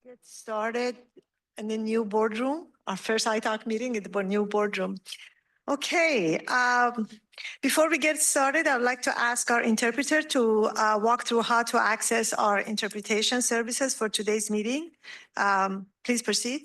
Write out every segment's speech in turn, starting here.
Get started in the new boardroom, our first ITALK meeting in the new boardroom. Okay, before we get started, I would like to ask our interpreter to walk through how to access our interpretation services for today's meeting. Please proceed.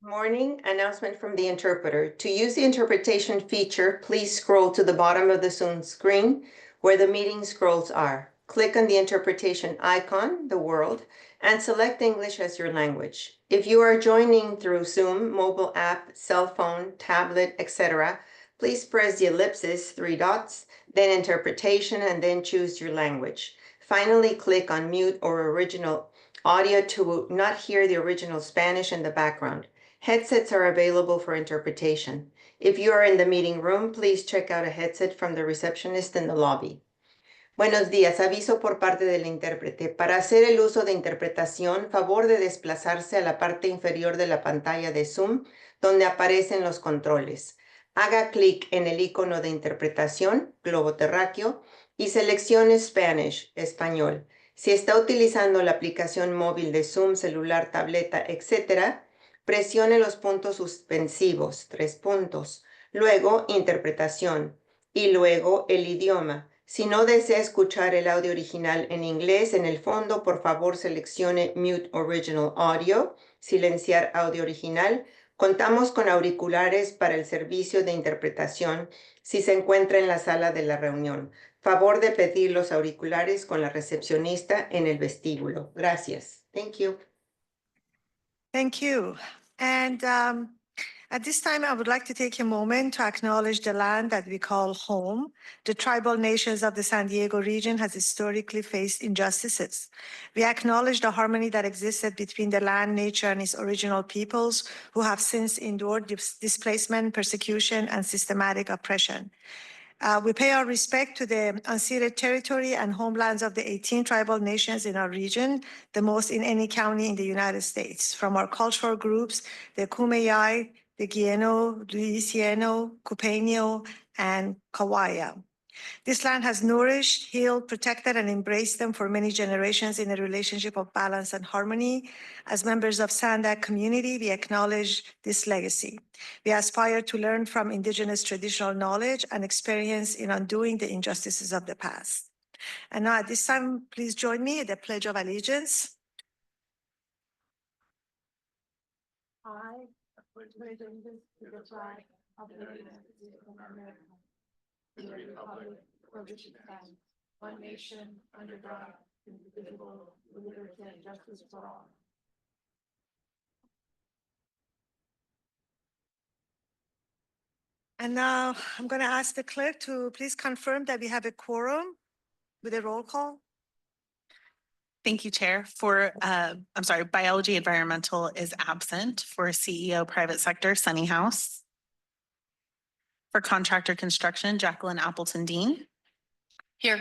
Morning, announcement from the interpreter. To use the interpretation feature, please scroll to the bottom of the Zoom screen where the meeting scrolls are. Click on the interpretation icon, the world, and select English as your language. If you are joining through Zoom, mobile app, cell phone, tablet, etc., please press the ellipsis, 3 dots, then interpretation, and then choose your language. Finally, click on mute or original audio to not hear the original Spanish in the background. Headsets are available for interpretation. If you are in the meeting room, please check out a headset from the receptionist in the lobby. Buenos días, aviso por parte del intérprete. Para hacer el uso de interpretación, favor de desplazarse a la parte inferior de la pantalla de Zoom, donde aparecen los controles. Haga clic en el icono de interpretación, globo terráqueo, y seleccione Spanish, español. Si está utilizando la aplicación móvil de Zoom, celular, tableta, etc., presione los puntos suspensivos, 3 puntos, luego interpretación, y luego el idioma. Si no desea escuchar el audio original en inglés, en el fondo, por favor, seleccione Mute Original Audio, silenciar audio original. Contamos con auriculares para el servicio de interpretación si se encuentra en la sala de la reunión. Favor de pedir los auriculares con la recepcionista en el vestíbulo. Gracias. Thank you. Thank you. And at this time, I would like to take a moment to acknowledge the land that we call home. The tribal nations of the San Diego region has historically faced injustices. We acknowledge the harmony that existed between the land, nature, and its original peoples who have since endured displacement, persecution, and systematic oppression. We pay our respect to the unceded territory and homelands of the 18 tribal nations in our region, the most in any county in the United States, from our cultural groups, the Kumeyaay, the Guiano, Louisiano, Cupeño, and Kawaya. This land has nourished, healed, protected, and embraced them for many generations in a relationship of balance and harmony. As members of SANDAG community, we acknowledge this legacy. We aspire to learn from indigenous traditional knowledge and experience in undoing the injustices of the past. And now at this time, please join me in the Pledge of Allegiance. I pledge allegiance to the flag of the United States of America, to the republic for which it stands, one nation, under God, indivisible, with liberty and justice for all. And now I'm going to ask the clerk to please confirm that we have a quorum with a roll call. Thank you, Chair. For, Biology Environmental is absent. For CEO Private Sector, Sunny House. For Contractor Construction, Jacqueline Appleton Dean. Here.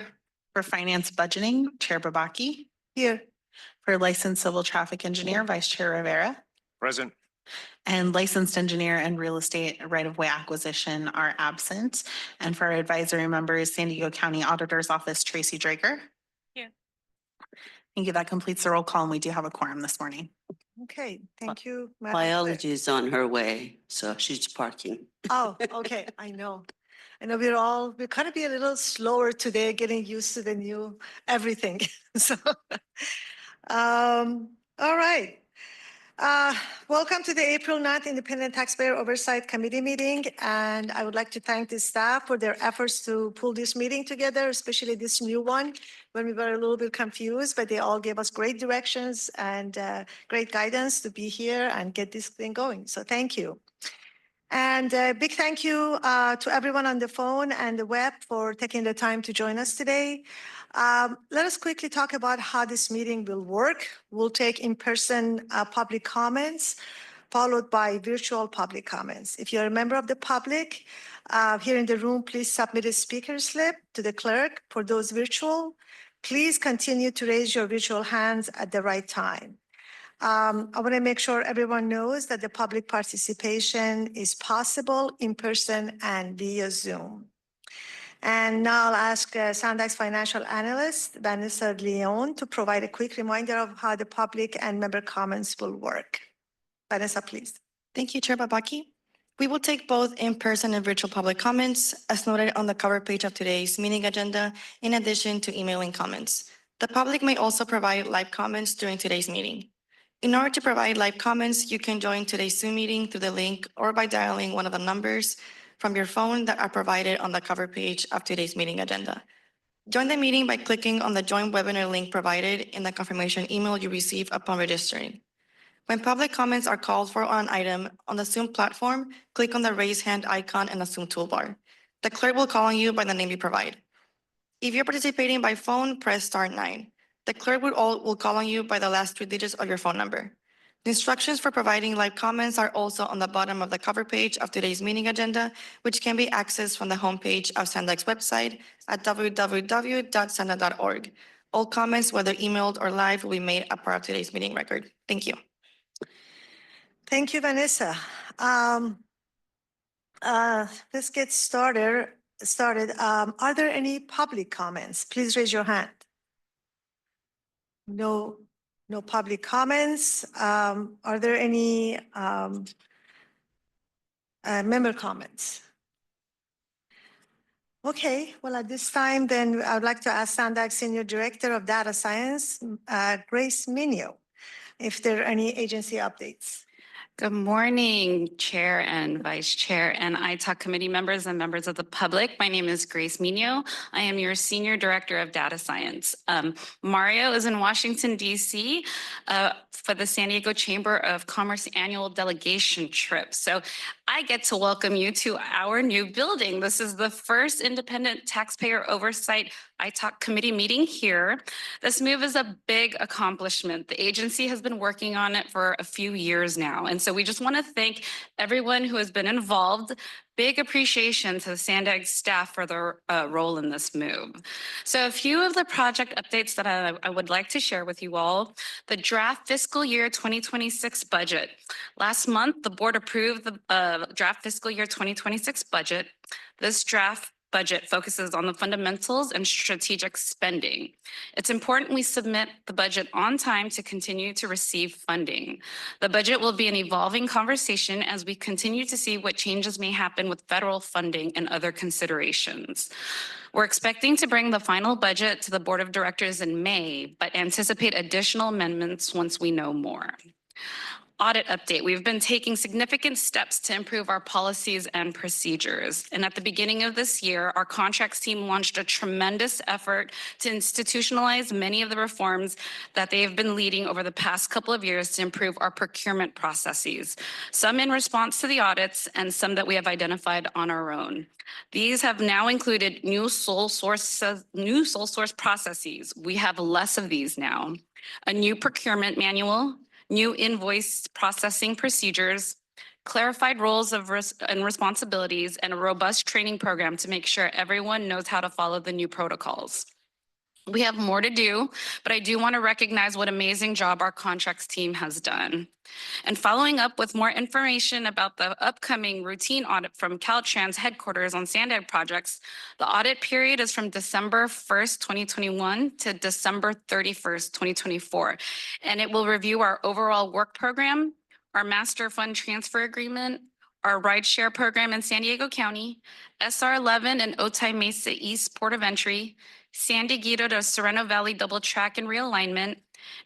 For Finance Budgeting, Chair Babaki. Here. For Licensed Civil Traffic Engineer, Vice Chair Rivera. Present. And Licensed Engineer and Real Estate Right-of-Way Acquisition are absent. And for our advisory members, San Diego County Auditor's Office, Tracy Drager. Here. Thank you. That completes the roll call, and we do have a quorum this morning. Okay, thank you. Madam Biology is on her way, so she's parking. Oh, okay, I know. I know we're kind of be a little slower today, getting used to the new everything. So, all right. Welcome to the April 9th Independent Taxpayer Oversight Committee meeting. And I would like to thank the staff for their efforts to pull this meeting together, especially this new one, when we were a little bit confused, but they all gave us great directions and great guidance to be here and get this thing going. So thank you. And a big thank you to everyone on the phone and the web for taking the time to join us today. Let us quickly talk about how this meeting will work. We'll take in-person public comments, followed by virtual public comments. If you're a member of the public here in the room, please submit a speaker slip to the clerk. For those virtual, please continue to raise your virtual hands at the right time. I want to make sure everyone knows that the public participation is possible in person and via Zoom. And now I'll ask SANDAG's financial analyst, Vanessa Leon, to provide a quick reminder of how the public and member comments will work. Vanessa, please. Thank you, Chair Babaki. We will take both in-person and virtual public comments as noted on the cover page of today's meeting agenda, in addition to emailing comments. The public may also provide live comments during today's meeting. In order to provide live comments, you can join today's Zoom meeting through the link or by dialing one of the numbers from your phone that are provided on the cover page of today's meeting agenda. Join the meeting by clicking on the Join Webinar link provided in the confirmation email you receive upon registering. When public comments are called for on an item on the Zoom platform, click on the raise hand icon in the Zoom toolbar. The clerk will call on you by the name you provide. If you're participating by phone, press *9. The clerk will call on you by the last 3 digits of your phone number. The instructions for providing live comments are also on the bottom of the cover page of today's meeting agenda, which can be accessed from the homepage of SANDAG's website at www.sandag.org. All comments, whether emailed or live, will be made a part of today's meeting record. Thank you. Thank you, Vanessa. Let's get started. Are there any public comments? Please raise your hand. No public comments. Are there any member comments? Okay, well, at this time, then I would like to ask SANDAG Senior Director of Data Science, Grace Minio, if there are any agency updates. Good morning, Chair and Vice Chair and ITALK committee members and members of the public. My name is Grace Minio. I am your Senior Director of Data Science. Mario is in Washington, D.C. For the San Diego Chamber of Commerce annual delegation trip. So I get to welcome you to our new building. This is the first independent taxpayer oversight ITALK committee meeting here. This move is a big accomplishment. The agency has been working on it for a few years now. And so we just want to thank everyone who has been involved. Big appreciation to the SANDAG staff for their role in this move. So a few of the project updates that I would like to share with you all. The draft fiscal year 2026 budget. Last month, the board approved the draft fiscal year 2026 budget. This draft budget focuses on the fundamentals and strategic spending. It's important we submit the budget on time to continue to receive funding. The budget will be an evolving conversation as we continue to see what changes may happen with federal funding and other considerations. We're expecting to bring the final budget to the Board of Directors in May, but anticipate additional amendments once we know more. Audit update. We've been taking significant steps to improve our policies and procedures. And at the beginning of this year, our contracts team launched a tremendous effort to institutionalize many of the reforms that they have been leading over the past couple of years to improve our procurement processes, some in response to the audits and some that we have identified on our own. These have now included new sole source processes. We have less of these now. A new procurement manual, new invoice processing procedures, clarified roles and responsibilities, and a robust training program to make sure everyone knows how to follow the new protocols. We have more to do, but I do want to recognize what amazing job our contracts team has done. And following up with more information about the upcoming routine audit from Caltrans headquarters on SANDAG projects, the audit period is from December 1st, 2021 to December 31st, 2024. And it will review our overall work program, our master fund transfer agreement, our rideshare program in San Diego County, SR 11 and Otay Mesa East Port of Entry, San Diego to Sereno Valley double track and realignment,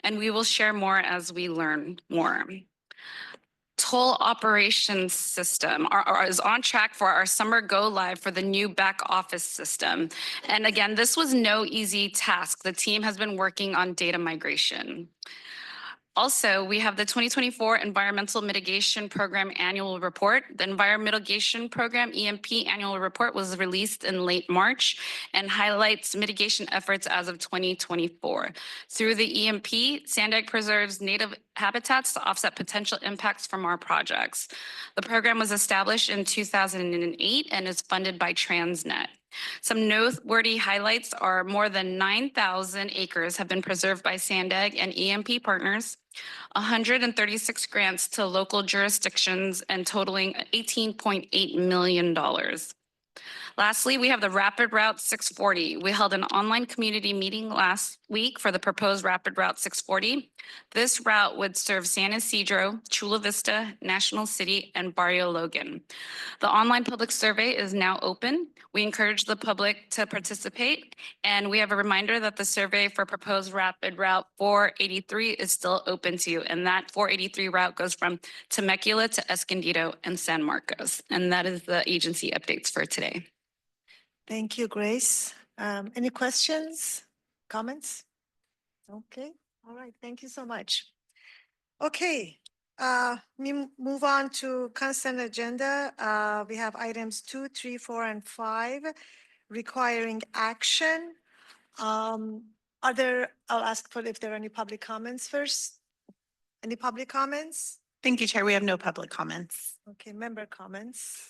and we will share more as we learn more. Toll operations system is on track for our summer go live for the new back office system. And again, this was no easy task. The team has been working on data migration. Also, we have the 2024 Environmental Mitigation Program Annual Report. The Environmental Mitigation Program, EMP Annual Report, was released in late March and highlights mitigation efforts as of 2024. Through the EMP, SANDAG preserves native habitats to offset potential impacts from our projects. The program was established in 2008 and is funded by TransNet. Some noteworthy highlights are more than 9,000 acres have been preserved by SANDAG and EMP partners, 136 grants to local jurisdictions and totaling $18.8 million. Lastly, we have the Rapid Route 640. We held an online community meeting last week for the proposed Rapid Route 640. This route would serve San Isidro, Chula Vista, National City, and Barrio Logan. The online public survey is now open. We encourage the public to participate, and we have a reminder that the survey for proposed Rapid Route 483 is still open to you, and that 483 route goes from Temecula to Escondido and San Marcos, and that is the agency updates for today. Thank you, Grace. Any questions, comments? Okay, all right, thank you so much. Okay, we move on to consent agenda. We have items 2, 3, 4, and 5 requiring action. I'll ask for if there are any public comments first. Any public comments? Thank you, Chair. We have no public comments. Okay, member comments.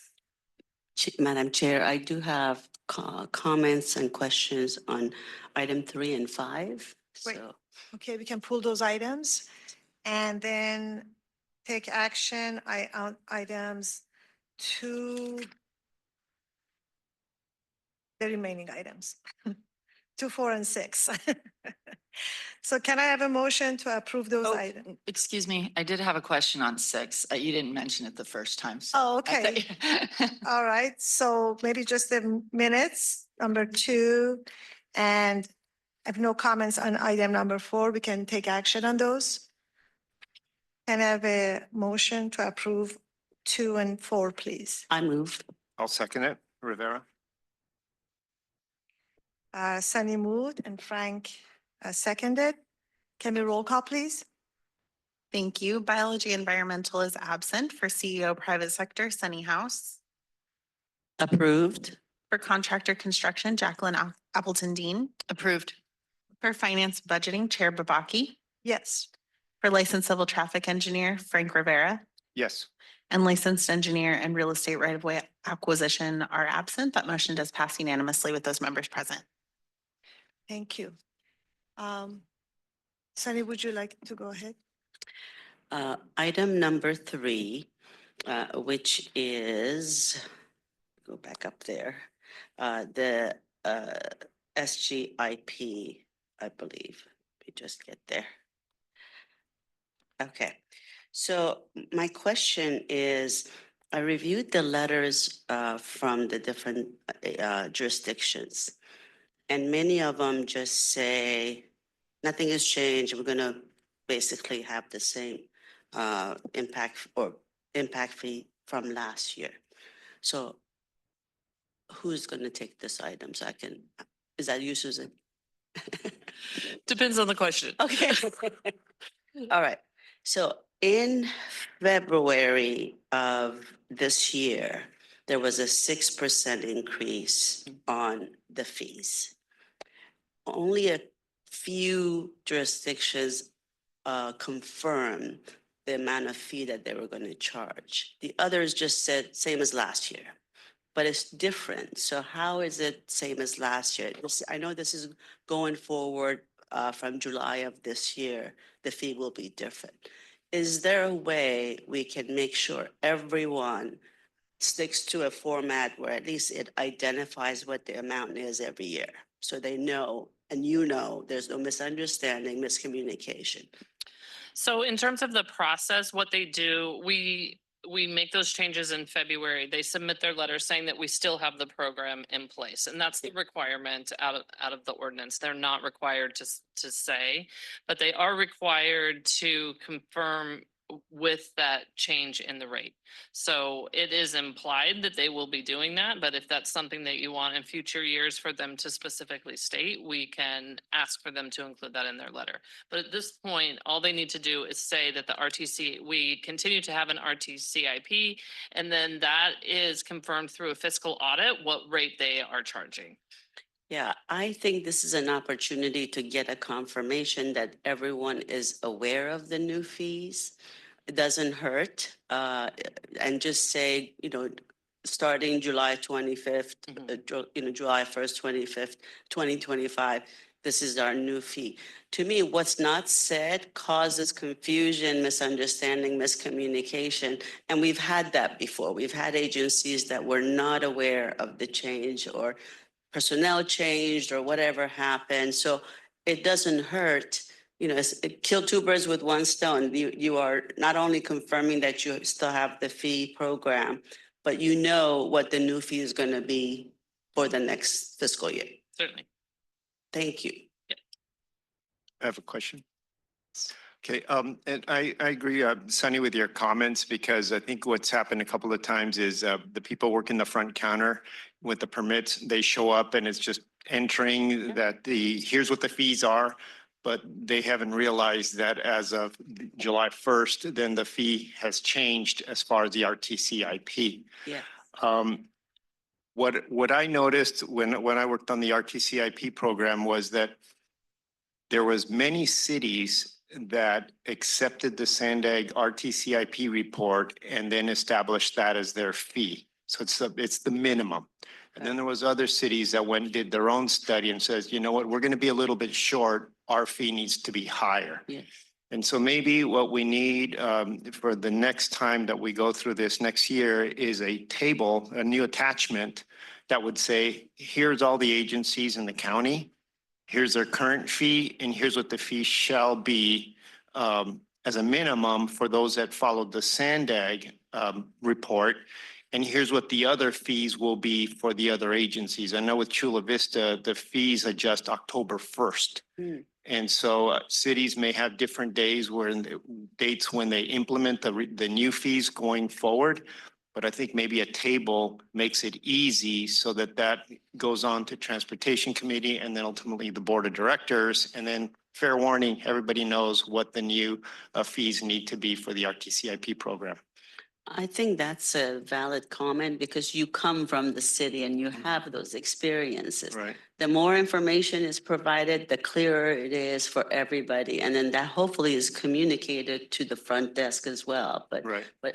Madam Chair, I do have comments and questions on item 3 and 5. Great. So Okay, we can pull those items and then take action on items 2, the remaining items, 2, 4, and 6. So can I have a motion to approve those Oh, items? excuse me, I did have a question on 6. You didn't mention it the first time. so Oh, I okay. thought- All right, so maybe just the minutes, number 2, and I have no comments on item number 4. We can take action on those. Can I have a motion to approve 2 and 4, please? I move. I'll second it. Rivera. Sunny moved and Frank seconded. Can we roll call, please? Thank you. Biology Environmental is absent. For CEO Private Sector, Sunny House. Approved. For Contractor Construction, Jacqueline Appleton Dean. Approved. For Finance Budgeting, Chair Babaki. Yes. For Licensed Civil Traffic Engineer, Frank Rivera. Yes. And Licensed Engineer and Real Estate Right-of-Way Acquisition are absent. That motion does pass unanimously with those members present. Thank you. Sunny, would you like to go ahead? Item number 3, which is, go back up there, the SGIP, I believe. Let me just get there. Okay, so my question is, I reviewed the letters from the different jurisdictions, and many of them just say, nothing has changed, we're gonna basically have the same impact fee from last year. So who's gonna take this item? So I can, is that you, Susan? Depends on the question. Okay. All right. So in February of this year, there was a 6% increase on the fees. Only a few jurisdictions confirmed the amount of fee that they were going to charge. The others just said same as last year, but it's different. So how is it same as last year? I know this is going forward from July of this year, the fee will be different. Is there a way we can make sure everyone sticks to a format where at least it identifies what the amount is every year? So they know, and you know, there's no misunderstanding, miscommunication. So in terms of the process, what they do, we make those changes in February. They submit their letter saying that we still have the program in place. And that's the requirement out of the ordinance. They're not required to say, but they are required to confirm with that change in the rate. So it is implied that they will be doing that, but if that's something that you want in future years for them to specifically state, we can ask for them to include that in their letter. But at this point, all they need to do is say that the RTC, we continue to have an RTCIP, and then that is confirmed through a fiscal audit, what rate they are charging. Yeah, I think this is an opportunity to get a confirmation that everyone is aware of the new fees. It doesn't hurt, and just say, starting July 25th, July 1st, 2025, this is our new fee. To me, what's not said causes confusion, misunderstanding, miscommunication. And we've had that before. We've had agencies that were not aware of the change or personnel changed or whatever happened. So it doesn't hurt, kill two birds with one stone. You are not only confirming that you still have the fee program, but you know what the new fee is going to be for the next fiscal year. Certainly. Thank you. I have a question. Okay, and I agree, Sunny, with your comments, because I think what's happened a couple of times is the people working the front counter with the permits, they show up and it's just entering that here's what the fees are, but they haven't realized that as of July 1st, then the fee has changed as far as the RTCIP. Yeah. What I noticed when I worked on the RTCIP program was that there was many cities that accepted the SANDAG RTCIP report and then established that as their fee. So it's the minimum. And then there was other cities that went and did their own study and says, you know what, we're going to be a little bit short. Our fee needs to be higher. Yes. And so maybe what we need for the next time that we go through this next year is a table, a new attachment that would say, here's all the agencies in the county. Here's their current fee, and here's what the fee shall be as a minimum for those that followed the SANDAG report. And here's what the other fees will be for the other agencies. I know with Chula Vista, the fees adjust October 1st. And so cities may have different dates when they implement the new fees going forward. But I think maybe a table makes it easy so that goes on to Transportation Committee and then ultimately the Board of Directors. And then fair warning, everybody knows what the new fees need to be for the RTCIP program. I think that's a valid comment because you come from the city and you have those experiences. Right. The more information is provided, the clearer it is for everybody. And then that hopefully is communicated to the front desk as well. But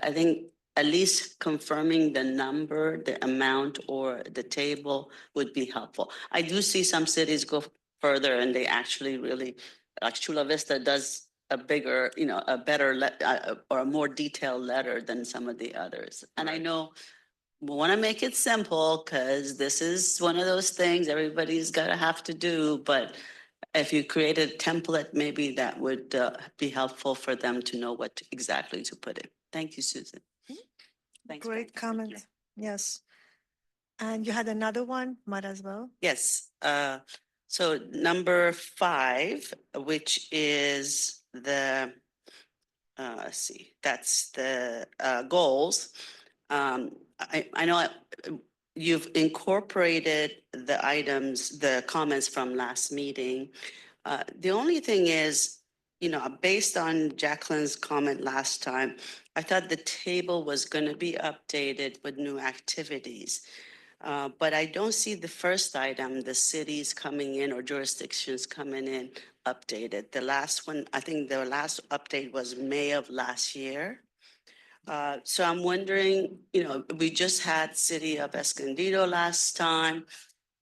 I think at least confirming the number, the amount, or the table would be helpful. I do see some cities go further and they actually really, like Chula Vista does a bigger, a better or a more detailed letter than some of the others. And I know we want to make it simple because this is one of those things everybody's got to have to do. But if you create a template, maybe that would be helpful for them to know what exactly to put in. Thank you, Susan. Thanks. Great comment. Yes. And you had another one, Mad, as well? Yes. So number 5, which is the, let's see, that's the goals. I know you've incorporated the items, the comments from last meeting. The only thing is, based on Jacqueline's comment last time, I thought the table was going to be updated with new activities. But I don't see the first item, the cities coming in or jurisdictions coming in updated. The last one, I think the last update was May of last year. So I'm wondering, we just had City of Escondido last time.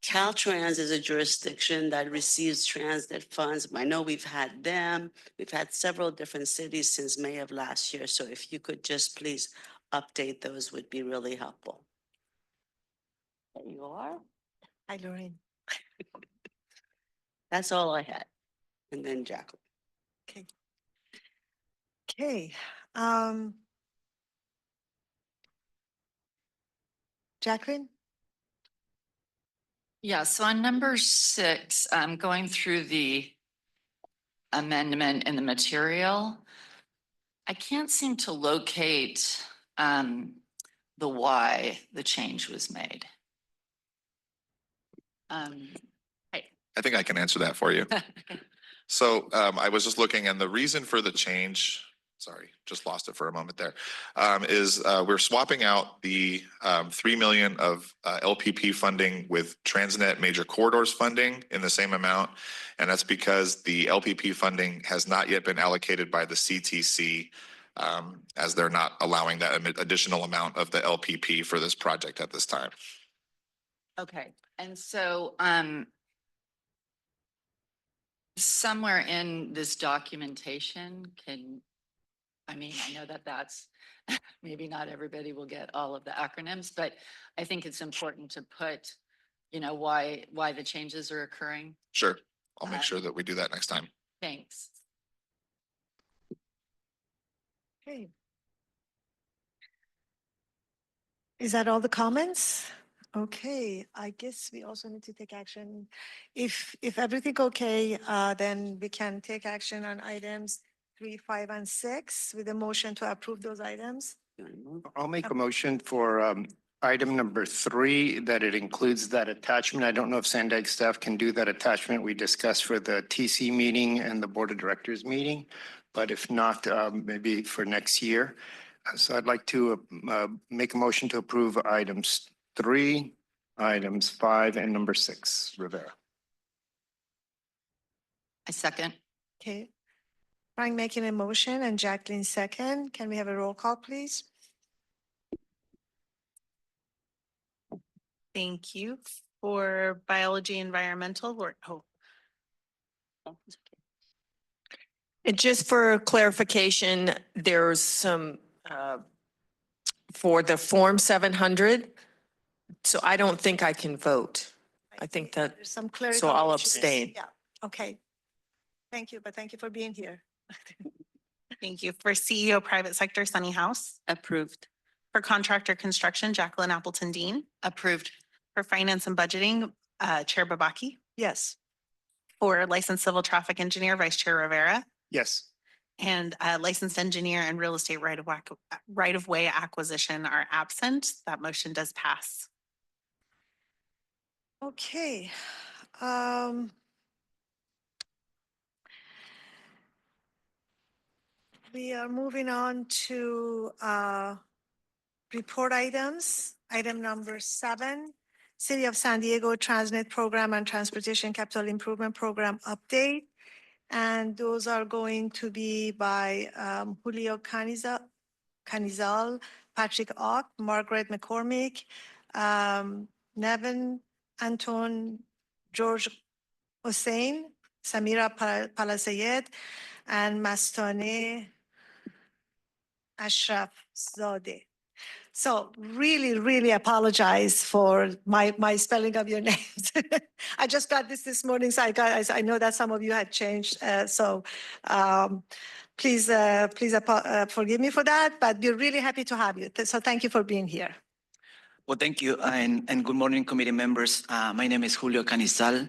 Caltrans is a jurisdiction that receives TransNet funds. I know we've had them. We've had several different cities since May of last year. So if you could just please update those would be really helpful. There you are. Hi, Lorraine. That's all I had. And then Jacqueline. Okay. Okay. Jacqueline? Yeah, so on number 6, I'm going through the amendment in the material. I can't seem to locate the why the change was made. I think I can answer that for you. So I was just looking, and the reason for the change, sorry, just lost it for a moment there, is we're swapping out the 3 million of LPP funding with TransNet major corridors funding in the same amount. And that's because the LPP funding has not yet been allocated by the CTC, as they're not allowing that additional amount of the LPP for this project at this time. Okay, and so Somewhere in this documentation I know that that's, maybe not everybody will get all of the acronyms, but I think it's important to put, why the changes are occurring. Sure. I'll make sure that we do that next time. Thanks. Okay. Is that all the comments? Okay, I guess we also need to take action. If everything okay, then we can take action on items 3, 5, and 6 with a motion to approve those items. I'll make a motion for item number 3, that it includes that attachment. I don't know if SANDAG staff can do that attachment we discussed for the TC meeting and the Board of Directors meeting, but if not, maybe for next year. So I'd like to make a motion to approve items 3, items 5, and number 6. Rivera. I second. Okay. Frank making a motion and Jacqueline second. Can we have a roll call, please? Thank you. For biology environmental, And just for clarification, there's some, for the Form 700, so I don't think I can vote. I think that, There's some clerical so I'll issues. abstain. Yeah, okay. Thank you, but thank you for being here. thank you. For CEO private sector, Sunny House. Approved. For contractor construction, Jacqueline Appleton Dean. Approved. For finance and budgeting, Chair Babaki. Yes. For licensed civil traffic engineer, Vice Chair Rivera. Yes. And licensed engineer and real estate right-of-way acquisition are absent. That motion does pass. Okay. We are moving on to report items. Item number 7, City of San Diego TransNet Program and Transportation Capital Improvement Program update. And those are going to be by Julio Canizal, Patrick Ock, Margaret McCormick, Nevin Anton, George Hossein, Samira Palasayed, and Mastane Ashraf Zadeh. So really apologize for my spelling of your names. I just got this morning, so I know that some of you had changed. Please forgive me for that, but we're really happy to have you. So thank you for being here. Well, thank you, and good morning, committee members. My name is Julio Canizal,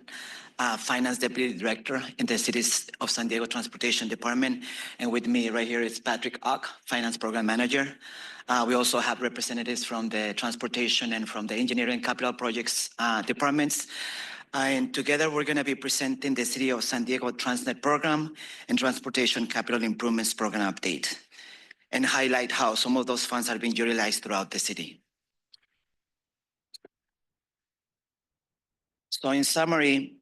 Finance Deputy Director in the City of San Diego Transportation Department. And with me right here is Patrick Ock, Finance Program Manager. We also have representatives from the Transportation and from the Engineering Capital Projects departments. And together, we're going to be presenting the City of San Diego TransNet Program and Transportation Capital Improvements Program update, and highlight how some of those funds are being utilized throughout the city. So in summary,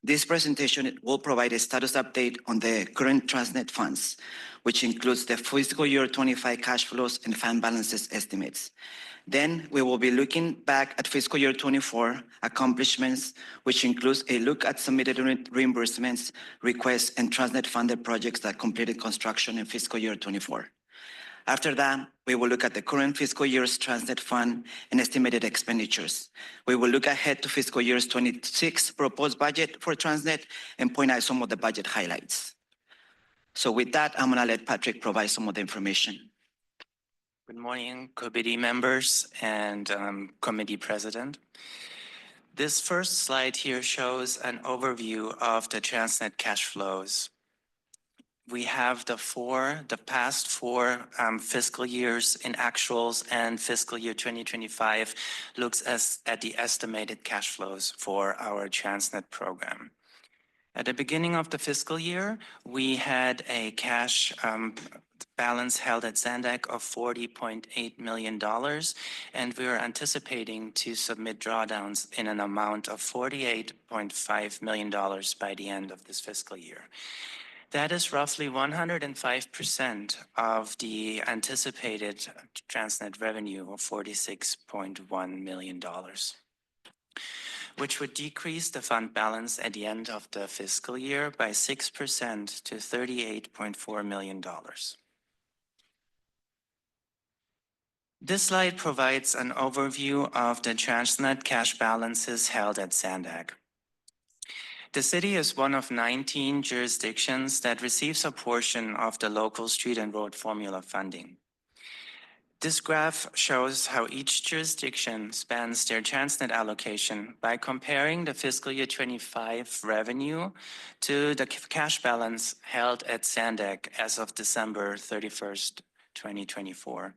this presentation will provide a status update on the current TransNet funds, which includes the fiscal year 25 cash flows and fund balances estimates. Then we will be looking back at fiscal year 24 accomplishments, which includes a look at submitted reimbursements, requests, and TransNet funded projects that completed construction in fiscal year 24. After that, we will look at the current fiscal year's TransNet fund and estimated expenditures. We will look ahead to fiscal year's 26 proposed budget for TransNet and point out some of the budget highlights. So with that, I'm gonna let Patrick provide some of the information. Good morning, committee members and committee president. This first slide here shows an overview of the TransNet cash flows. We have the past 4 fiscal years in actuals, and fiscal year 2025 looks at the estimated cash flows for our TransNet program. At the beginning of the fiscal year, we had a cash balance held at SANDAG of $40.8 million, and we are anticipating to submit drawdowns in an amount of $48.5 million by the end of this fiscal year. That is roughly 105% of the anticipated TransNet revenue of $46.1 million. which would decrease the fund balance at the end of the fiscal year by 6% to $38.4 million. This slide provides an overview of the TransNet cash balances held at SANDAG. The city is one of 19 jurisdictions that receives a portion of the local street and road formula funding. This graph shows how each jurisdiction spends their TransNet allocation by comparing the fiscal year 25 revenue to the cash balance held at SANDAG as of December 31st, 2024.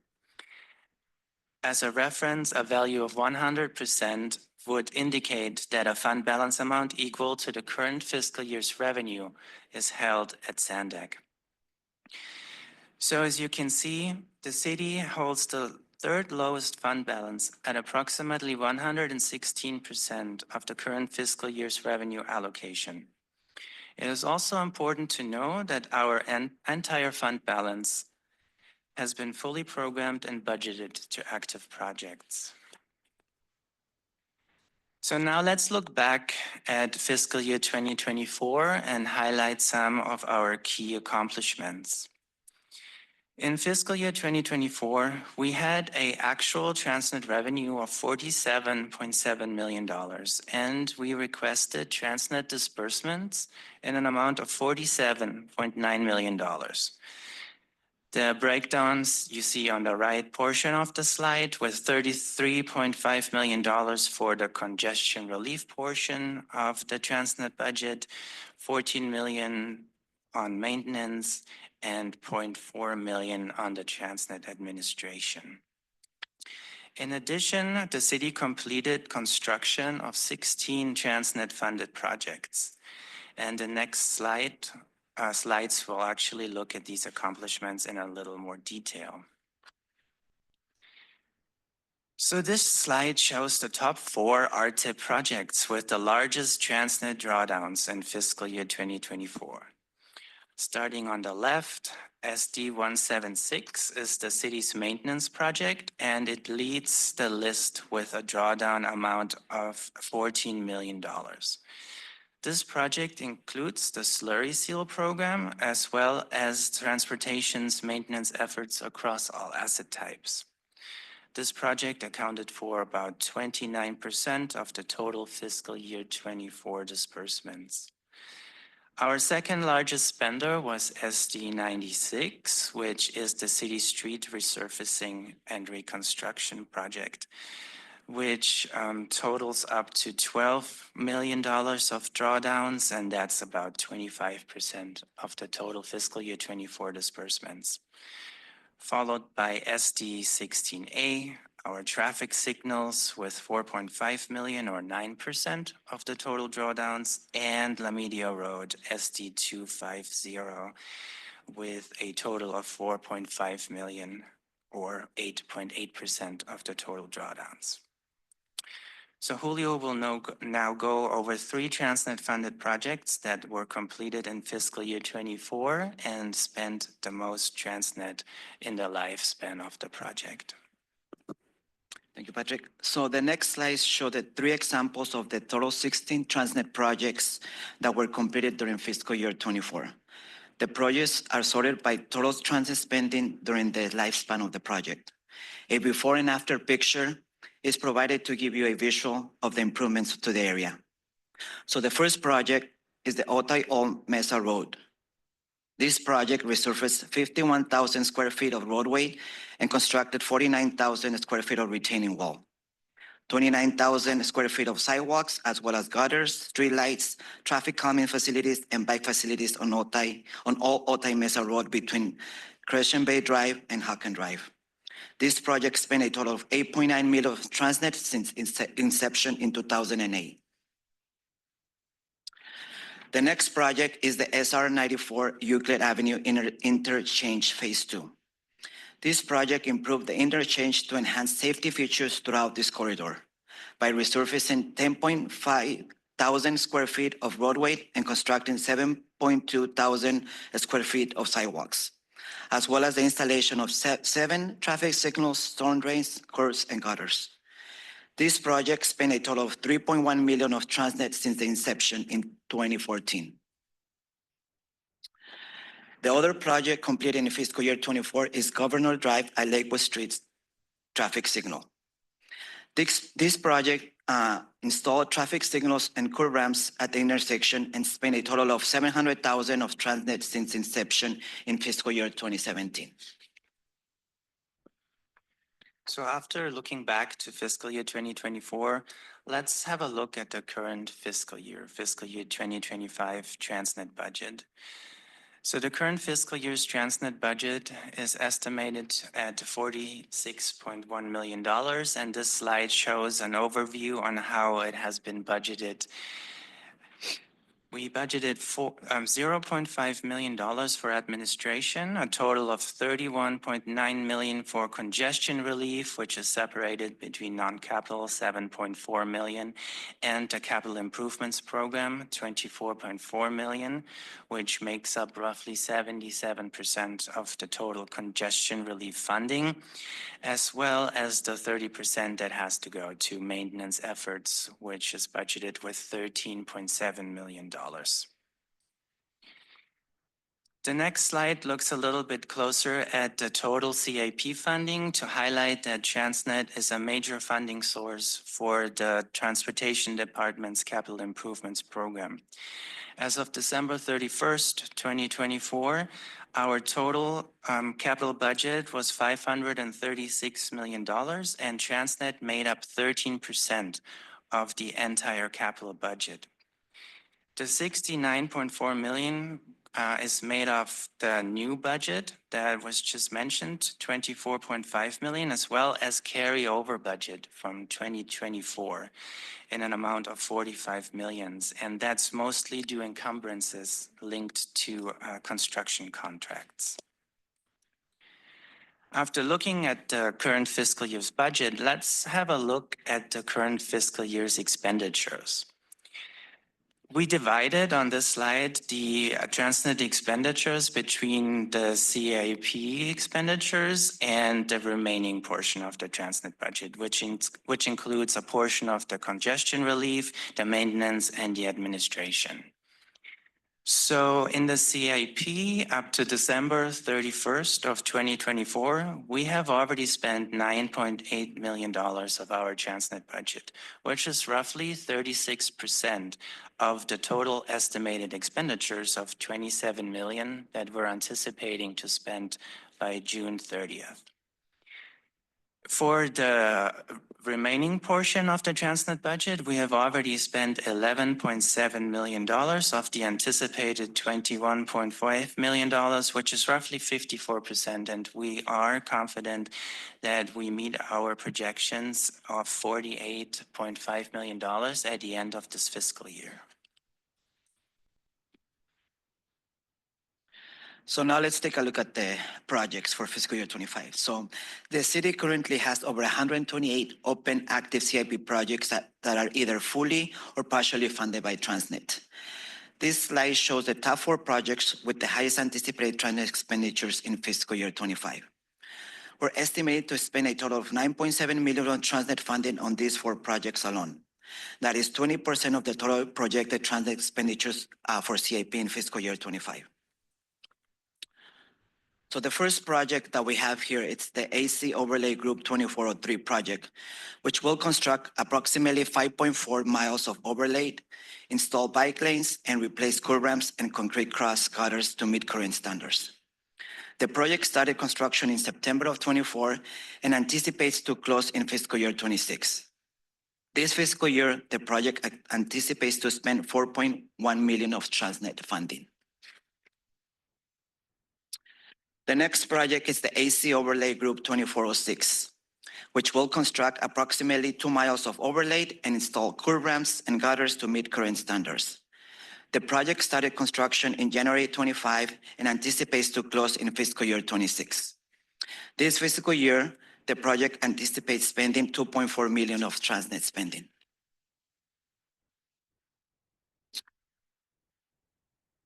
As a reference, a value of 100% would indicate that a fund balance amount equal to the current fiscal year's revenue is held at SANDAG. So as you can see, the city holds the third lowest fund balance at approximately 116% of the current fiscal year's revenue allocation. It is also important to know that our entire fund balance has been fully programmed and budgeted to active projects. So now let's look back at fiscal year 2024 and highlight some of our key accomplishments. In fiscal year 2024, we had an actual TransNet revenue of $47.7 million, and we requested TransNet disbursements in an amount of $47.9 million. The breakdowns you see on the right portion of the slide with $33.5 million for the congestion relief portion of the TransNet budget, $14 million on maintenance, and $0.4 million on the TransNet administration. In addition, the city completed construction of 16 TransNet funded projects. And the next slides will actually look at these accomplishments in a little more detail. So this slide shows the top 4 RTIP projects with the largest TransNet drawdowns in fiscal year 2024. Starting on the left, SD 176 is the city's maintenance project, and it leads the list with a drawdown amount of $14 million. This project includes the slurry seal program, as well as transportation's maintenance efforts across all asset types. This project accounted for about 29% of the total fiscal year 24 disbursements. Our second largest spender was SD 96, which is the city street resurfacing and reconstruction project, which totals up to $12 million of drawdowns, and that's about 25% of the total fiscal year 24 disbursements. Followed by SD 16A, our traffic signals with $4.5 million or 9% of the total drawdowns, and La Media Road SD 250 with a total of $4.5 million or 8.8% of the total drawdowns. So Julio will now go over 3 TransNet funded projects that were completed in fiscal year 24 and spent the most TransNet in the lifespan of the project. Thank you, Patrick. So the next slides show the 3 examples of the total 16 TransNet projects that were completed during fiscal year 24. The projects are sorted by total TransNet spending during the lifespan of the project. A before and after picture is provided to give you a visual of the improvements to the area. So the first project is the Otay Old Mesa Road. This project resurfaced 51,000 square feet of roadway and constructed 49,000 square feet of retaining wall, 29,000 square feet of sidewalks, as well as gutters, streetlights, traffic calming facilities, and bike facilities on all Otay Mesa Road between Crescent Bay Drive and Hawken Drive. This project spent a total of $8.9 million of TransNet since inception in 2008. The next project is the SR 94 Euclid Avenue Interchange Phase 2. This project improved the interchange to enhance safety features throughout this corridor by resurfacing 10.5 thousand square feet of roadway and constructing 7.2 thousand square feet of sidewalks, as well as the installation of 7 traffic signals, storm drains, curbs, and gutters. This project spent a total of 3.1 million of TransNet since the inception in 2014. The other project completed in fiscal year 24 is Governor Drive at Lakewood Street's traffic signal. This project installed traffic signals and curb ramps at the intersection and spent a total of 700,000 of TransNet since inception in fiscal year 2017. So after looking back to fiscal year 2024, let's have a look at the current fiscal year 2025 TransNet budget. So the current fiscal year's TransNet budget is estimated at $46.1 million, and this slide shows an overview on how it has been budgeted. We budgeted $0.5 million for administration, a total of $31.9 million for congestion relief, which is separated between non-capital $7.4 million and the capital improvements program $24.4 million, which makes up roughly 77% of the total congestion relief funding, as well as the 30% that has to go to maintenance efforts, which is budgeted with $13.7 million. The next slide looks a little bit closer at the total CAP funding to highlight that TransNet is a major funding source for the Transportation Department's Capital Improvements Program. As of December 31st, 2024, our total capital budget was $536 million, and TransNet made up 13% of the entire capital budget. The $69.4 million is made of the new budget that was just mentioned, $24.5 million, as well as carryover budget from 2024 in an amount of $45 million, and that's mostly due encumbrances linked to construction contracts. After looking at the current fiscal year's budget, let's have a look at the current fiscal year's expenditures. We divided on this slide the TransNet expenditures between the CAP expenditures and the remaining portion of the TransNet budget, which includes a portion of the congestion relief, the maintenance, and the administration. So in the CAP up to December 31st of 2024, we have already spent $9.8 million of our TransNet budget, which is roughly 36% of the total estimated expenditures of $27 million that we're anticipating to spend by June 30th. For the remaining portion of the TransNet budget, we have already spent $11.7 million of the anticipated $21.5 million, which is roughly 54%, and we are confident that we meet our projections of $48.5 million at the end of this fiscal year. So now let's take a look at the projects for fiscal year 25. So the city currently has over 128 open active CIP projects that are either fully or partially funded by TransNet. This slide shows the top 4 projects with the highest anticipated TransNet expenditures in fiscal year 25. We're estimated to spend a total of $9.7 million on TransNet funding on these 4 projects alone. That is 20% of the total projected TransNet expenditures for CIP in fiscal year 25. So the first project that we have here, it's the AC Overlay Group 2403 project, which will construct approximately 5.4 miles of overlay, install bike lanes, and replace curb ramps and concrete cross gutters to meet current standards. The project started construction in September of 24 and anticipates to close in fiscal year 26. This fiscal year, the project anticipates to spend $4.1 million of TransNet funding. The next project is the AC Overlay Group 2406, which will construct approximately 2 miles of overlay and install curb ramps and gutters to meet current standards. The project started construction in January 25 and anticipates to close in fiscal year 26. This fiscal year, the project anticipates spending $2.4 million of TransNet spending.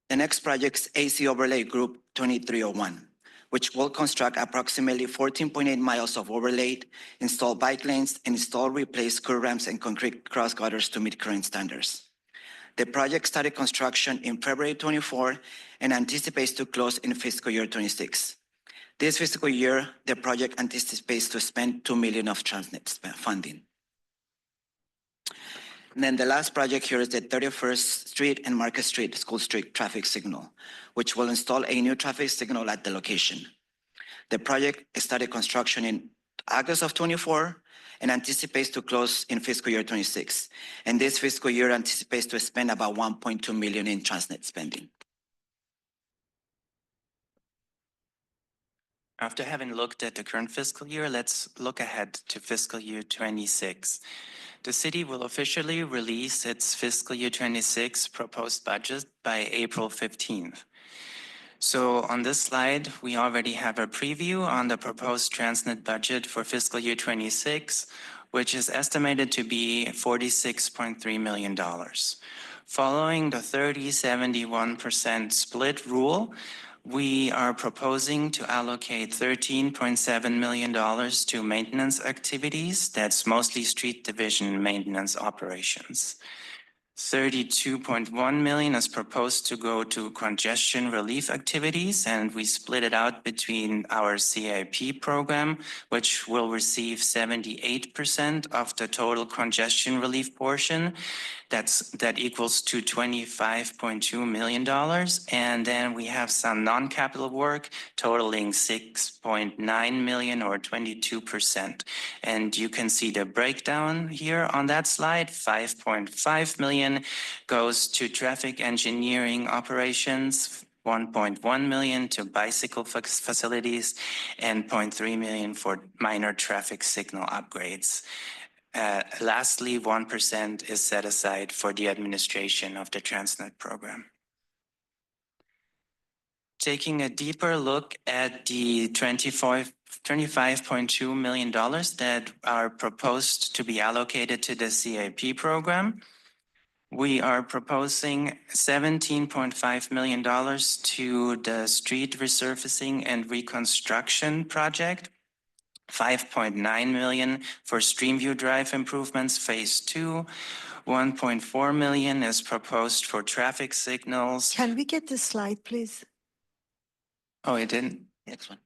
The next project is AC Overlay Group 2301, which will construct approximately 14.8 miles of overlaid, install bike lanes, and install replace curb ramps and concrete cross gutters to meet current standards. The project started construction in February 24 and anticipates to close in fiscal year 26. This fiscal year, the project anticipates to spend $2 million of TransNet funding. And then the last project here is the 31st Street and Market Street School Street traffic signal, which will install a new traffic signal at the location. The project started construction in August of 24 and anticipates to close in fiscal year 26. And this fiscal year anticipates to spend about $1.2 million in TransNet spending. After having looked at the current fiscal year, let's look ahead to fiscal year 26. The city will officially release its fiscal year 26 proposed budget by April 15th. So on this slide, we already have a preview on the proposed TransNet budget for fiscal year 26, which is estimated to be $46.3 million. Following the 30-71% split rule, we are proposing to allocate $13.7 million to maintenance activities. That's mostly street division maintenance operations. $32.1 million is proposed to go to congestion relief activities, and we split it out between our CIP program, which will receive 78% of the total congestion relief portion. That equals to $25.2 million. And then we have some non-capital work totaling $6.9 million or 22%. And you can see the breakdown here on that slide. $5.5 million goes to traffic engineering operations, $1.1 million to bicycle facilities, and $0.3 million for minor traffic signal upgrades. Lastly, 1% is set aside for the administration of the TransNet program. Taking a deeper look at the $25.2 million that are proposed to be allocated to the CIP program, we are proposing $17.5 million to the street resurfacing and reconstruction project, $5.9 million for Streamview Drive improvements, phase 2. $1.4 million is proposed for traffic signals. Can we get this slide, please? Oh, it didn't? Next one.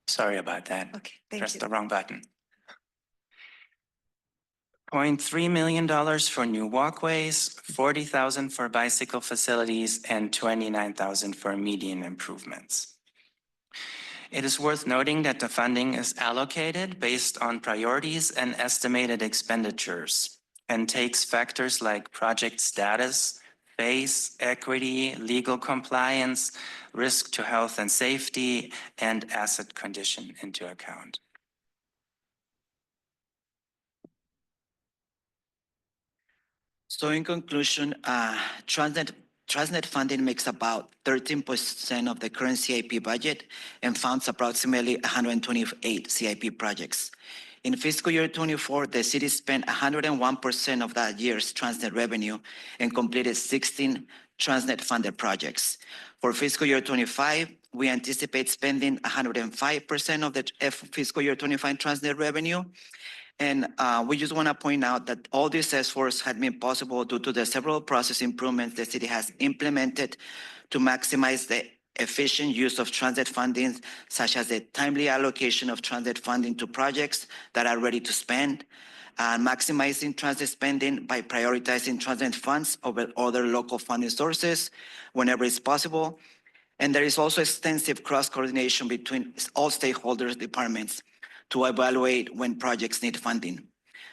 Sorry about that. Okay, thank Pressed you. the wrong button. $0.3 million for new walkways, $40,000 for bicycle facilities, and $29,000 for median improvements. It is worth noting that the funding is allocated based on priorities and estimated expenditures and takes factors like project status, phase, equity, legal compliance, risk to health and safety, and asset condition into account. So in conclusion, TransNet funding makes about 13% of the current CIP budget and funds approximately 128 CIP projects. In fiscal year 24, the city spent 101% of that year's TransNet revenue and completed 16 TransNet funded projects. For fiscal year 25, we anticipate spending 105% of the fiscal year 25 TransNet revenue. And we just want to point out that all these efforts had been possible due to the several process improvements the city has implemented to maximize the efficient use of TransNet funding, such as the timely allocation of TransNet funding to projects that are ready to spend, and maximizing TransNet spending by prioritizing TransNet funds over other local funding sources whenever it's possible. And there is also extensive cross-coordination between all stakeholders departments to evaluate when projects need funding.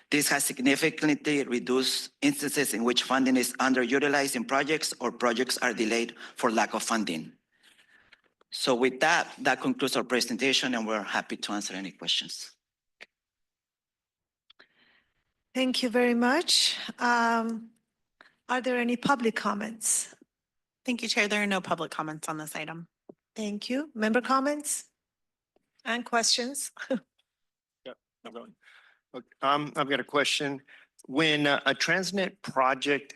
This has significantly reduced instances in which funding is underutilized in projects or projects are delayed for lack of funding. So with that, that concludes our presentation, and we're happy to answer any questions. Thank you very much. Are there any public comments? Thank you, Chair. There are no public comments on this item. Thank you. Member comments and questions? I've got a question. When a TransNet project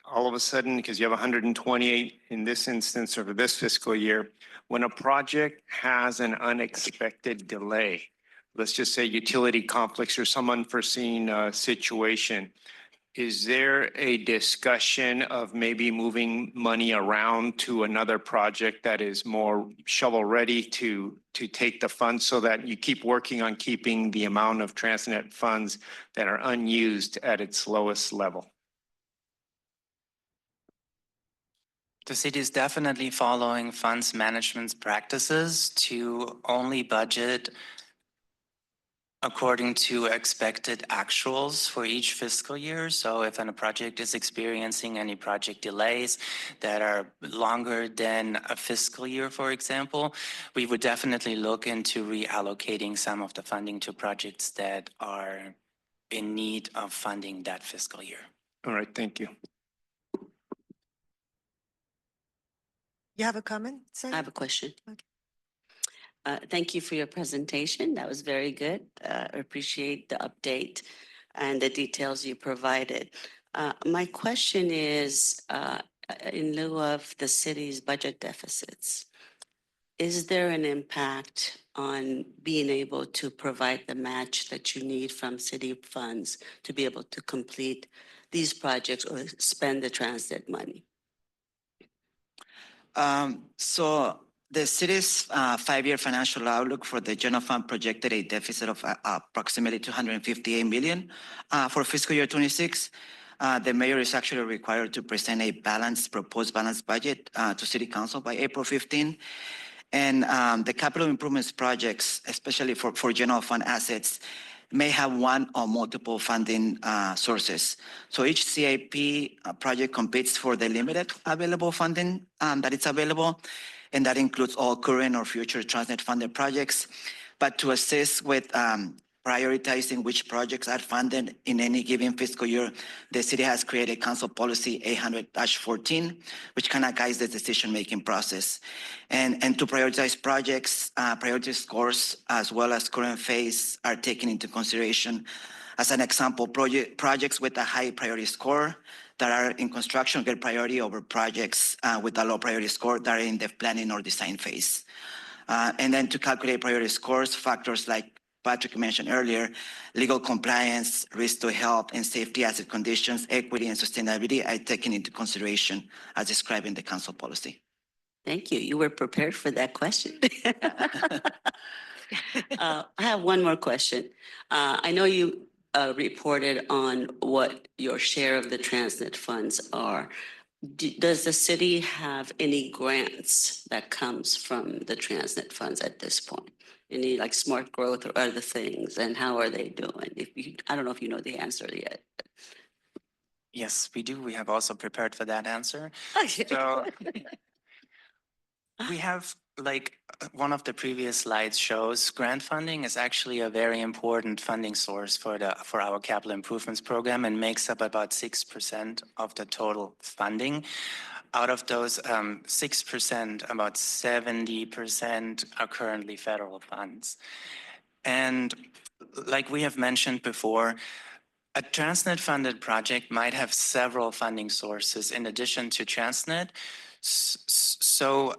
all of a sudden, because you have 128 in this instance over this fiscal year, when a project has an unexpected delay, let's just say utility conflicts or some unforeseen situation, is there a discussion of maybe moving money around to another project that is more shovel-ready to take the funds so that you keep working on keeping the amount of TransNet funds that are unused at its lowest level? The city is definitely following funds management practices to only budget according to expected actuals for each fiscal year. So if a project is experiencing any project delays that are longer than a fiscal year, for example, we would definitely look into reallocating some of the funding to projects that are in need of funding that fiscal year. All right, thank you. You have a comment, sir? I have a question. Okay. Thank you for your presentation. That was very good. I appreciate the update and the details you provided. My question is, in lieu of the city's budget deficits, is there an impact on being able to provide the match that you need from city funds to be able to complete these projects or spend the TransNet money? So the city's 5-year financial outlook for the general fund projected a deficit of approximately 258 million for fiscal year 26. The mayor is actually required to present a proposed balanced budget to city council by April 15. And the capital improvements projects, especially for general fund assets, may have one or multiple funding sources. So each CIP project competes for the limited available funding that is available, and that includes all current or future TransNet funded projects. But to assist with prioritizing which projects are funded in any given fiscal year, the city has created Council Policy 800-14, which kind of guides the decision-making process. And to prioritize projects, priority scores, as well as current phase are taken into consideration. As an example, projects with a high priority score that are in construction get priority over projects with a low priority score that are in the planning or design phase. And then to calculate priority scores, factors like Patrick mentioned earlier, legal compliance, risk to health and safety, asset conditions, equity and sustainability are taken into consideration as described in the council policy. Thank you. You were prepared for that question. I have one more question. I know you reported on what your share of the TransNet funds are. Does the city have any grants that comes from the TransNet funds at this point? Any like smart growth or other things, and how are they doing? I don't know if you know the answer yet. Yes, we do. We have also prepared for that answer. Okay. So we have, like one of the previous slides shows, grant funding is actually a very important funding source for our capital improvements program and makes up about 6% of the total funding. Out of those 6%, about 70% are currently federal funds. And like we have mentioned before, a TransNet funded project might have several funding sources in addition to TransNet. So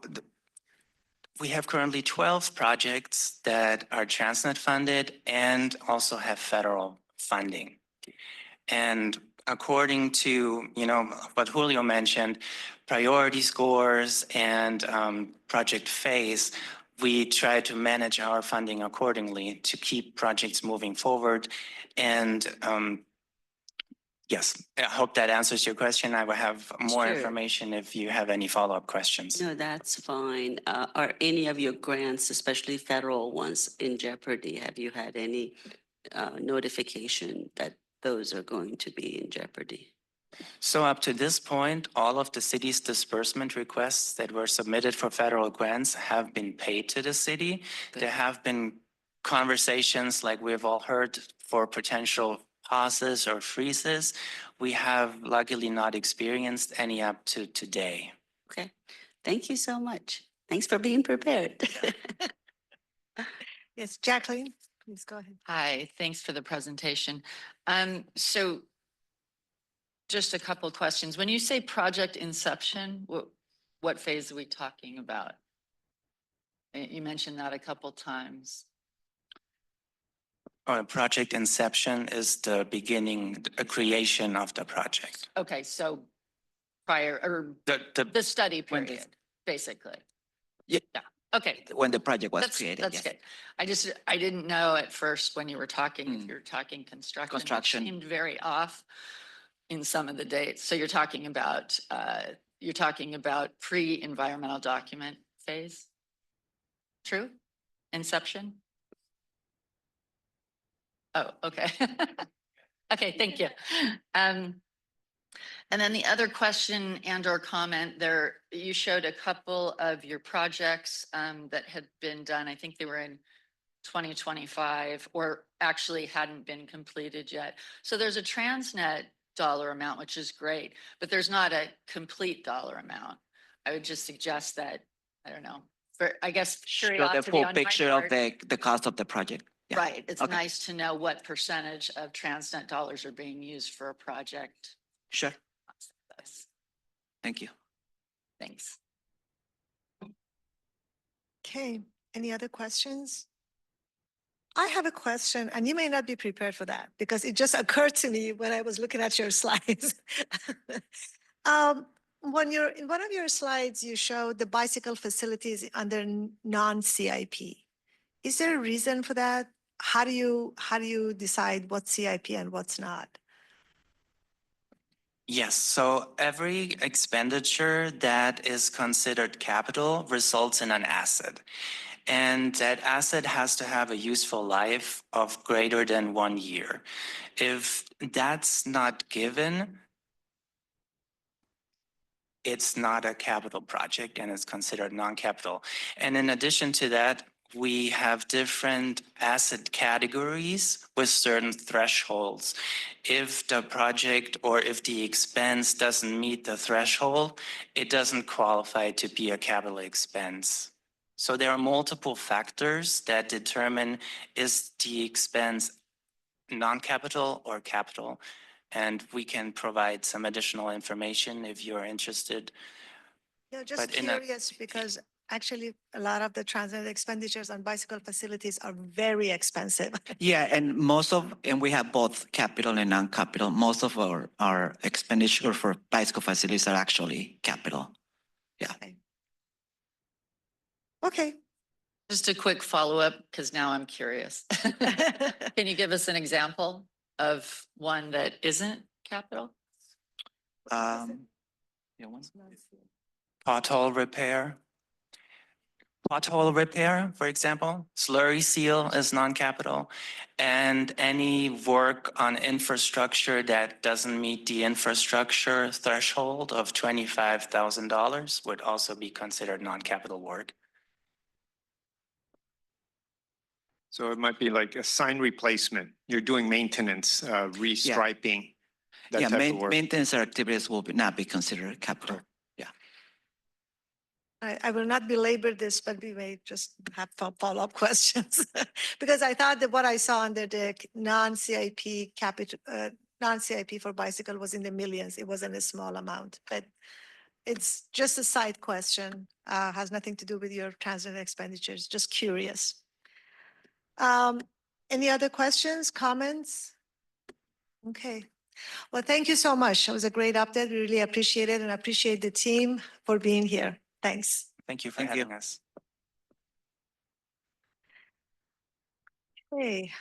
we have currently 12 projects that are TransNet funded and also have federal funding. And according to, what Julio mentioned, priority scores and project phase, we try to manage our funding accordingly to keep projects moving forward. And yes, I hope that answers your question. I will have more Sure. information if you have any follow-up questions. No, that's fine. Are any of your grants, especially federal ones, in jeopardy? Have you had any notification that those are going to be in jeopardy? So up to this point, all of the city's disbursement requests that were submitted for federal grants have been paid to the city. Good. There have been conversations, like we've all heard, for potential pauses or freezes. We have luckily not experienced any up to today. Okay, thank you so much. Thanks for being prepared. Yes, Jacqueline, please go ahead. Hi, thanks for the presentation. So Just a couple of questions. When you say project inception, what phase are we talking about? You mentioned that a couple times. Project inception is the beginning, a creation of the project. Okay, so prior, or the study When the- period, basically. Yeah. Yeah, okay. When the project was That's, created. that's yes. good. I didn't know at first when you were talking, if you were talking construction. It Construction. seemed very off in some of the dates. So you're talking about pre-environmental document phase? True? Inception? Oh, okay. Okay, thank you. And then the other question and or comment there, you showed a couple of your projects that had been done. I think they were in 2025 or actually hadn't been completed yet. So there's a TransNet dollar amount, which is great, but there's not a complete dollar amount. I would just suggest that, I don't know, for, I guess, Show the curiosity full on my picture of part. the cost of the project. Yeah. Right, it's Okay. nice to know what percentage of TransNet dollars are being used for a project. Sure. Thank you. Thanks. Okay, any other questions? I have a question, and you may not be prepared for that because it just occurred to me when I was looking at your slides. When you're in one of your slides, you showed the bicycle facilities under non-CIP. Is there a reason for that? How do you decide what's CIP and what's not? Yes, so every expenditure that is considered capital results in an asset. And that asset has to have a useful life of greater than 1 year. If that's not given, it's not a capital project and it's considered non-capital. And in addition to that, we have different asset categories with certain thresholds. If the project or if the expense doesn't meet the threshold, it doesn't qualify to be a capital expense. So there are multiple factors that determine is the expense non-capital or capital. And we can provide some additional information if you're interested. Yeah, just curious because actually a lot of the transit expenditures on bicycle facilities are very expensive. Yeah, and we have both capital and non-capital. Most of our expenditure for bicycle facilities are actually capital. Yeah. Okay. Just a quick follow-up, because now I'm curious. Can you give us an example of one that isn't capital? Yeah, Pothole repair. Pothole repair, for example, slurry seal is non-capital. And any work on infrastructure that doesn't meet the infrastructure threshold of $25,000 would also be considered non-capital work. So it might be like a sign replacement. You're doing maintenance, restriping, that yeah, type of work. maintenance activities will not be considered capital. Yeah. I will not belabor this, but we may just have follow-up questions. Because I thought that what I saw under the non-CIP capital, non-CIP for bicycle was in the millions. It wasn't a small amount, but it's just a side question. Has nothing to do with your transit expenditures. Just curious. Any other questions, comments? Okay. Well, thank you so much. It was a great update. We really appreciate it and appreciate the team for being here. Thanks. Thank you for having us. Okay.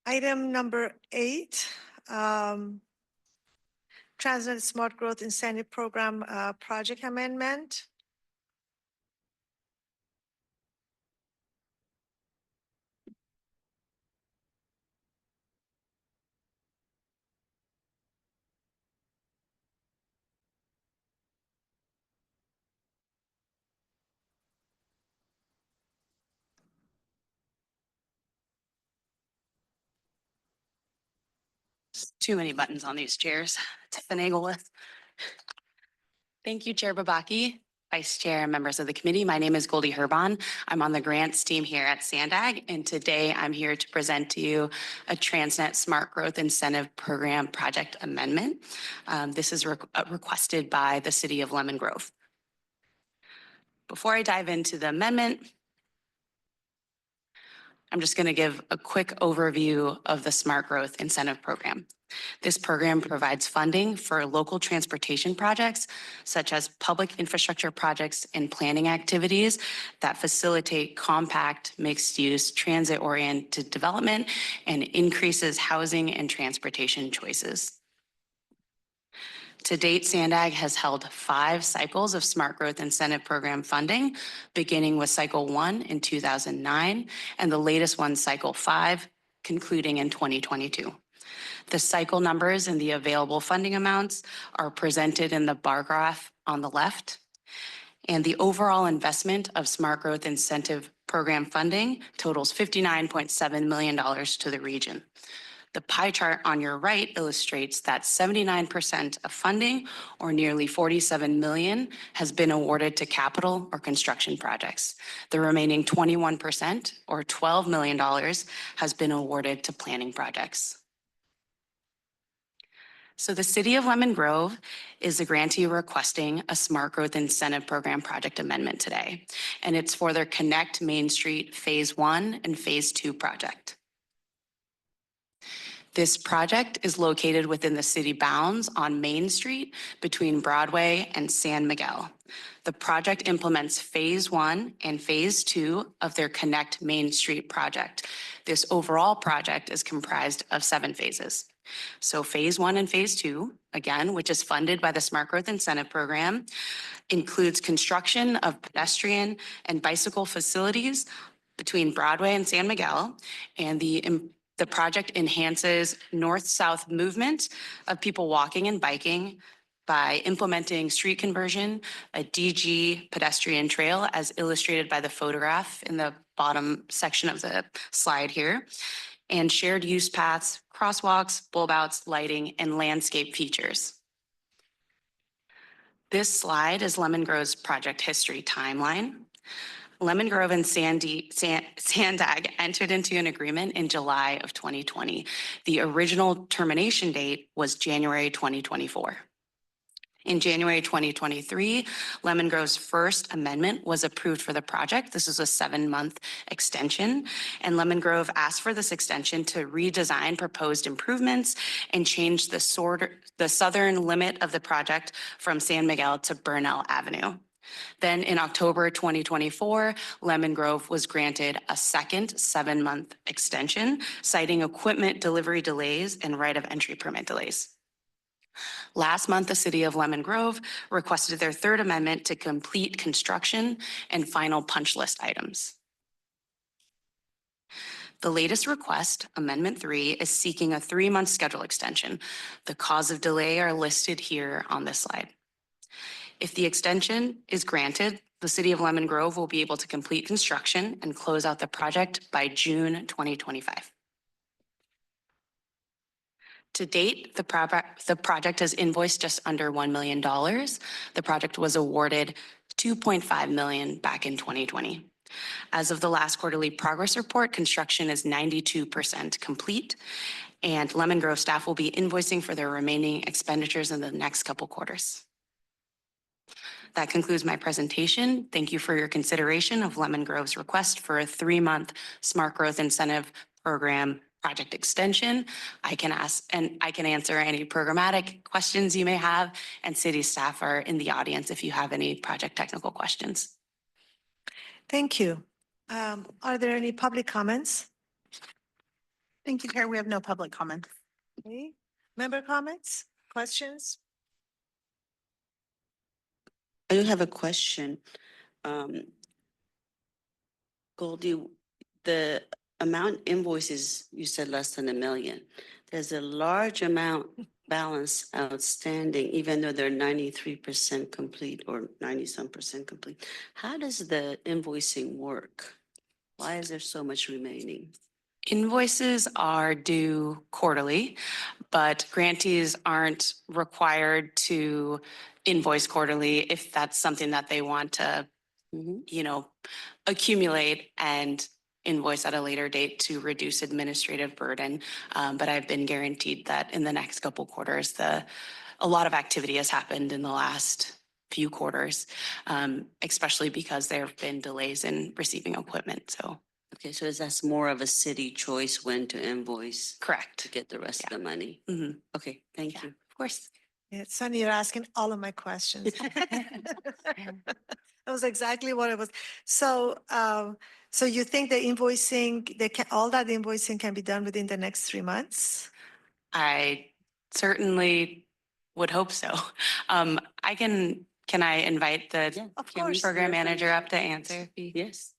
Item number 8, TransNet Smart Growth Incentive Program project amendment. Too many buttons on these chairs to finagle with. Thank you, Chair Babaki. Vice Chair, and members of the committee. My name is Goldie Herban. I'm on the grants team here at SANDAG, and today I'm here to present to you a TransNet Smart Growth Incentive Program project amendment. This is requested by the City of Lemon Grove. Before I dive into the amendment, I'm just going to give a quick overview of the Smart Growth Incentive Program. This program provides funding for local transportation projects, such as public infrastructure projects and planning activities that facilitate compact, mixed-use, transit-oriented development and increases housing and transportation choices. To date, SANDAG has held 5 cycles of Smart Growth Incentive Program funding, beginning with Cycle 1 in 2009, and the latest one, Cycle 5, concluding in 2022. The cycle numbers and the available funding amounts are presented in the bar graph on the left. And the overall investment of Smart Growth Incentive Program funding totals $59.7 million to the region. The pie chart on your right illustrates that 79% of funding, or nearly $47 million, has been awarded to capital or construction projects. The remaining 21%, or $12 million, has been awarded to planning projects. So the City of Lemon Grove is the grantee requesting a Smart Growth Incentive Program project amendment today, and it's for their Connect Main Street Phase 1 and Phase 2 project. This project is located within the city bounds on Main Street between Broadway and San Miguel. The project implements Phase 1 and Phase 2 of their Connect Main Street project. This overall project is comprised of 7 phases. So Phase 1 and Phase 2, again, which is funded by the Smart Growth Incentive Program, includes construction of pedestrian and bicycle facilities between Broadway and San Miguel, and the project enhances north-south movement of people walking and biking by implementing street conversion, a DG pedestrian trail as illustrated by the photograph in the bottom section of the slide here, and shared use paths, crosswalks, bulb outs, lighting, and landscape features. This slide is Lemon Grove's project history timeline. Lemon Grove and SANDAG entered into an agreement in July of 2020. The original termination date was January 2024. In January 2023, Lemon Grove's first amendment was approved for the project. This is a 7-month extension, and Lemon Grove asked for this extension to redesign proposed improvements and change the southern limit of the project from San Miguel to Burnell Avenue. Then in October 2024, Lemon Grove was granted a second 7-month extension, citing equipment delivery delays and right of entry permit delays. Last month, the City of Lemon Grove requested their third amendment to complete construction and final punch list items. The latest request, Amendment 3, is seeking a 3-month schedule extension. The cause of delay are listed here on this slide. If the extension is granted, the City of Lemon Grove will be able to complete construction and close out the project by June 2025. To date, the project has invoiced just under $1 million. The project was awarded $2.5 million back in 2020. As of the last quarterly progress report, construction is 92% complete, and Lemon Grove staff will be invoicing for their remaining expenditures in the next couple quarters. That concludes my presentation. Thank you for your consideration of Lemon Grove's request for a 3-month Smart Growth Incentive Program project extension. I can answer any programmatic questions you may have, and city staff are in the audience if you have any project technical questions. Thank you. Are there any public comments? Thank you, Chair. We have no public comments. Okay. Member comments, questions? I do have a question. Goldie, the amount invoices, you said less than $1 million. There's a large amount balance outstanding, even though they're 93% complete or 90-some% complete. How does the invoicing work? Why is there so much remaining? Invoices are due quarterly, but grantees aren't required to invoice quarterly if that's something that they want to, you know, accumulate and invoice at a later date to reduce administrative burden. But I've been guaranteed that in the next couple quarters, a lot of activity has happened in the last few quarters, especially because there have been delays in receiving equipment. So Okay, so is that more of a city choice when to invoice correct. to get the rest of the money? Mhm. Okay, thank you. Of course. Yeah, Sunny, you're asking all of my questions. That was exactly what it was. So, so you think the invoicing, all that invoicing can be done within the next 3 months? I certainly would hope so. Can I invite the Of Can we course. program hear from manager you? up to answer? if he- Yes.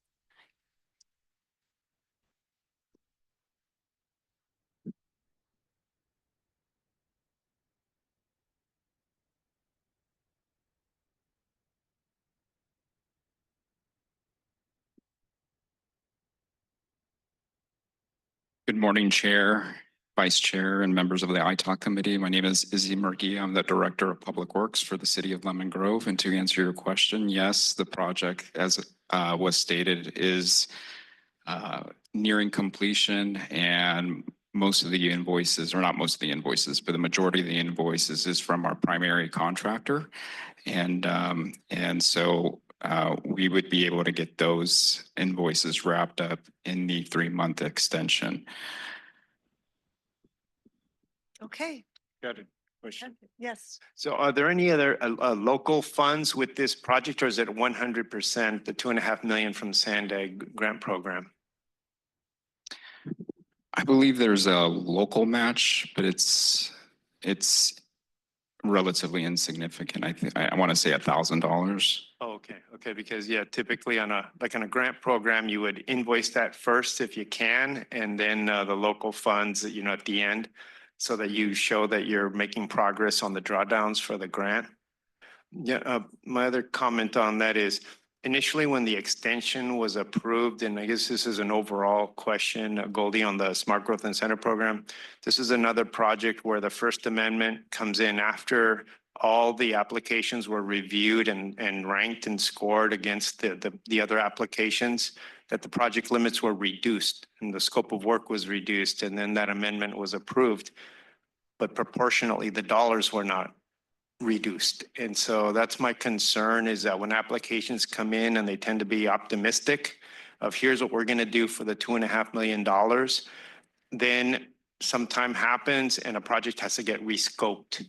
Good morning, Chair, Vice Chair, and members of the ITALK Committee. My name is Izzy Murgi. I'm the Director of Public Works for the City of Lemon Grove. And to answer your question, yes, the project, as was stated, is nearing completion, and most of the invoices, or not most of the invoices, but the majority of the invoices is from our primary contractor. And so we would be able to get those invoices wrapped up in the 3-month extension. Okay. Got a question. Yes. So are there any other local funds with this project, or is it 100% the 2.5 million from SANDAG grant program? I believe there's a local match, but it's relatively insignificant. I want to say $1,000. Oh, okay. Okay. Because yeah, typically on a grant program, you would invoice that first if you can, and then the local funds, you know, at the end, so that you show that you're making progress on the drawdowns for the grant. Yeah. My other comment on that is, initially when the extension was approved, and I guess this is an overall question, Goldie, on the Smart Growth Incentive Program, this is another project where the First Amendment comes in after all the applications were reviewed and ranked and scored against the other applications, that the project limits were reduced and the scope of work was reduced, and then that amendment was approved. But proportionately, the dollars were not reduced. And so that's my concern, is that when applications come in and they tend to be optimistic of here's what we're going to do for the $2.5 million, then some time happens and a project has to get rescoped.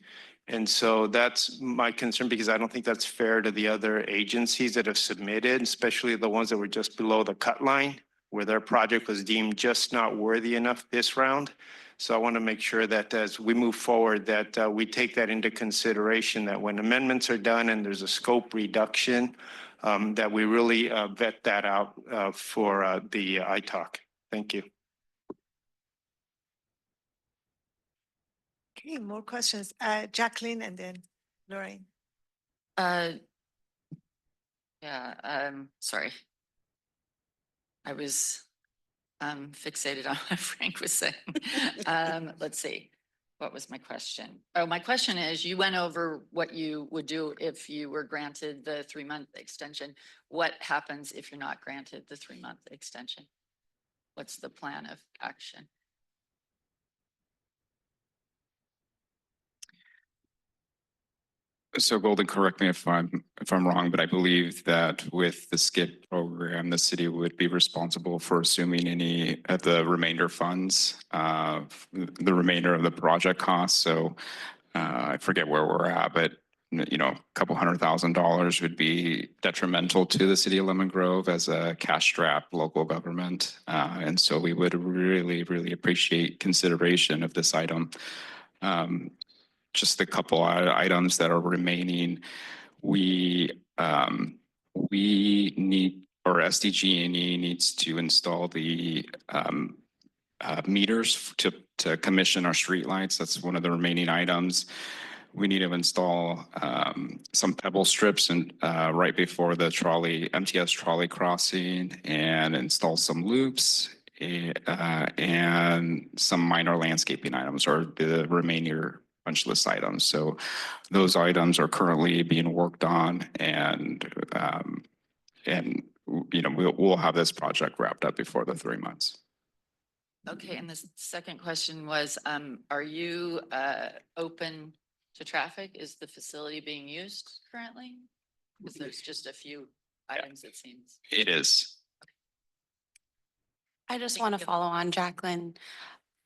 And so that's my concern, because I don't think that's fair to the other agencies that have submitted, especially the ones that were just below the cut line, where their project was deemed just not worthy enough this round. So I want to make sure that as we move forward, that we take that into consideration, that when amendments are done and there's a scope reduction, that we really vet that out for the ITALK. Thank you. Okay, more questions. Jacqueline and then Lorraine. Sorry. I was fixated on what Frank was saying. Let's see. What was my question? Oh, my question is, you went over what you would do if you were granted the 3-month extension. What happens if you're not granted the 3-month extension? What's the plan of action? So Golden, correct me if I'm wrong, but I believe that with the SKIP program, the city would be responsible for assuming any of the remainder funds, the remainder of the project costs. So I forget where we're at, but you know, a couple $100,000 would be detrimental to the city of Lemon Grove as a cash-strapped local government. And so we would really, really appreciate consideration of this item. Just a couple items that are remaining. We need, or SDG&E needs to install the meters to commission our streetlights. That's one of the remaining items. We need to install some pebble strips and right before the MTS trolley crossing, and install some loops and some minor landscaping items, or the remainder punch list items. So those items are currently being worked on and we'll have this project wrapped up before the 3 months. Okay, and the second question was, are you open to traffic? Is the facility being used currently? Because there's just a few items, it seems. It is. I just want to follow on, Jacqueline.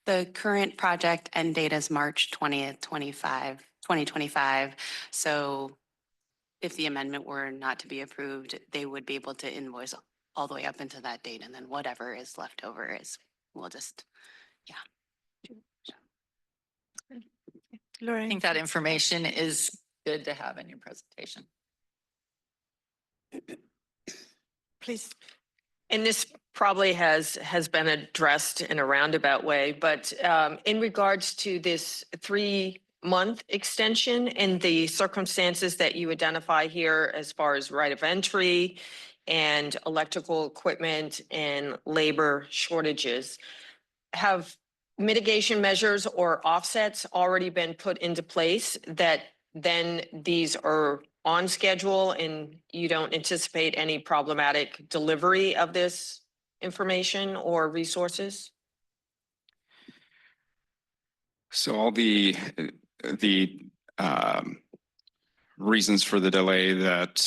The current project end date is March 20th, 2025. So if the amendment were not to be approved, they would be able to invoice all the way up into that date. And then whatever is left over is, we'll just, yeah. I think that information is good to have in your presentation. Please. And this probably has been addressed in a roundabout way, but in regards to this 3-month extension and the circumstances that you identify here as far as right of entry and electrical equipment and labor shortages, have mitigation measures or offsets already been put into place that then these are on schedule and you don't anticipate any problematic delivery of this information or resources? So all the reasons for the delay that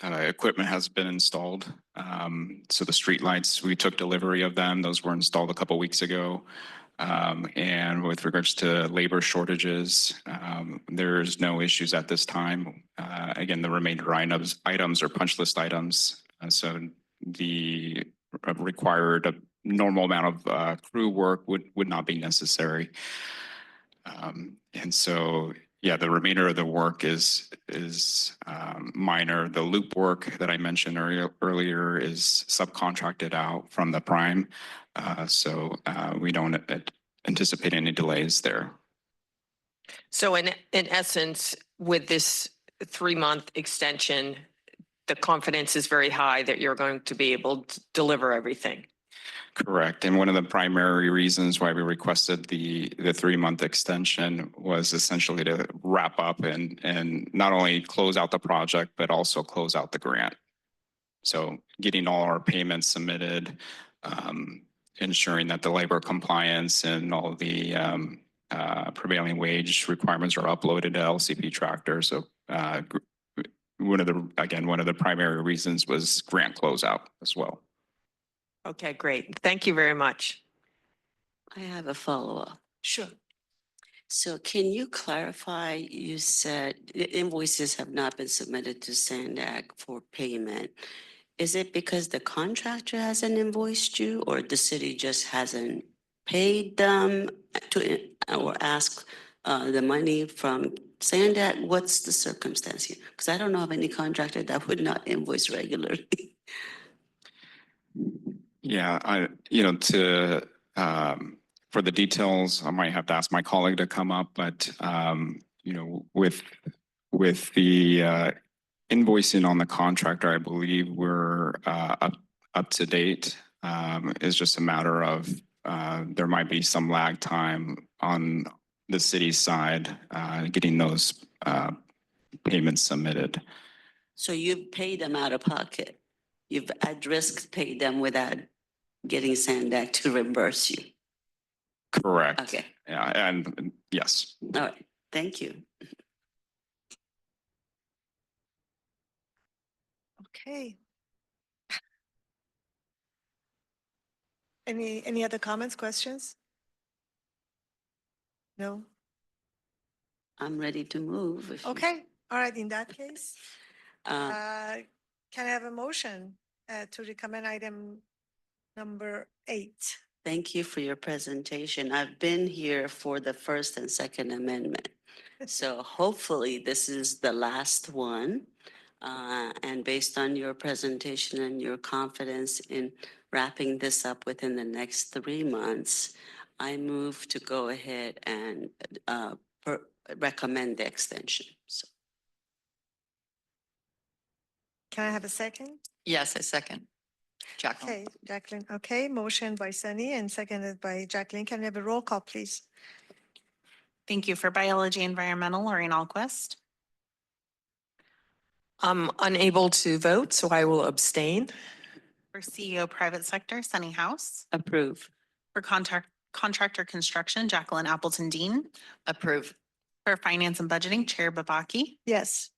equipment has been installed. So the streetlights, we took delivery of them. Those were installed a couple weeks ago. And with regards to labor shortages, there's no issues at this time. Again, the remainder items are punch list items. So the required normal amount of crew work would not be necessary. And so, yeah, the remainder of the work is minor. The loop work that I mentioned earlier is subcontracted out from the prime. So we don't anticipate any delays there. So in essence, with this 3-month extension, the confidence is very high that you're going to be able to deliver everything. Correct. And one of the primary reasons why we requested the 3-month extension was essentially to wrap up and not only close out the project, but also close out the grant. So getting all our payments submitted, ensuring that the labor compliance and all of the prevailing wage requirements are uploaded to LCP Tractor. So one of the primary reasons was grant closeout as well. Okay, great. Thank you very much. I have a follow-up. Sure. So can you clarify, you said the invoices have not been submitted to SANDAG for payment. Is it because the contractor hasn't invoiced you or the city just hasn't paid them to or asked the money from SANDAG? What's the circumstance here? Because I don't know of any contractor that would not invoice regularly. Yeah, for the details, I might have to ask my colleague to come up, but with the invoicing on the contractor, I believe we're up to date. It's just a matter of there might be some lag time on the city's side getting those payments submitted. So you've paid them out of pocket. You've at risk paid them without getting SANDAG to reimburse you. Correct. Okay. Yeah, and yes. All right. Thank you. Okay. Any other comments, questions? No? I'm ready to move. if you- Okay, all right, in that case, Uh, can I have a motion to recommend item number 8? Thank you for your presentation. I've been here for the first and second amendment. So hopefully this is the last one. And based on your presentation and your confidence in wrapping this up within the next 3 months, I move to go ahead and recommend the extension. So Can I have a second? Yes, I second. Jacqueline. Okay, Jacqueline, okay, motion by Sunny and seconded by Jacqueline. Can we have a roll call, please? Thank you. For biology environmental, Lorraine Alquist. I'm unable to vote, so I will abstain. For CEO private sector, Sunny House. Approve. For contractor construction, Jacqueline Appleton Dean. Approve. For finance and budgeting, Chair Babaki. Yes.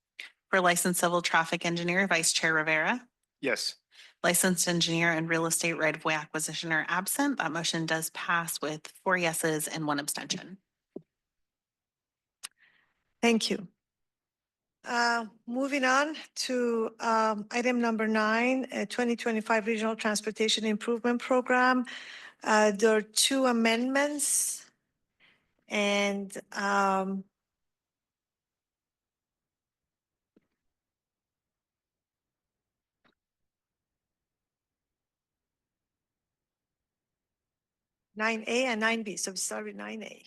For licensed civil traffic engineer, Vice Chair Rivera. Yes. Licensed engineer and real estate right-of-way acquisition are absent. That motion does pass with 4 yeses and 1 abstention. Thank you. Moving on to item number 9, 2025 Regional Transportation Improvement Program. There are 2 amendments. And 9A and 9B. So we start with 9A.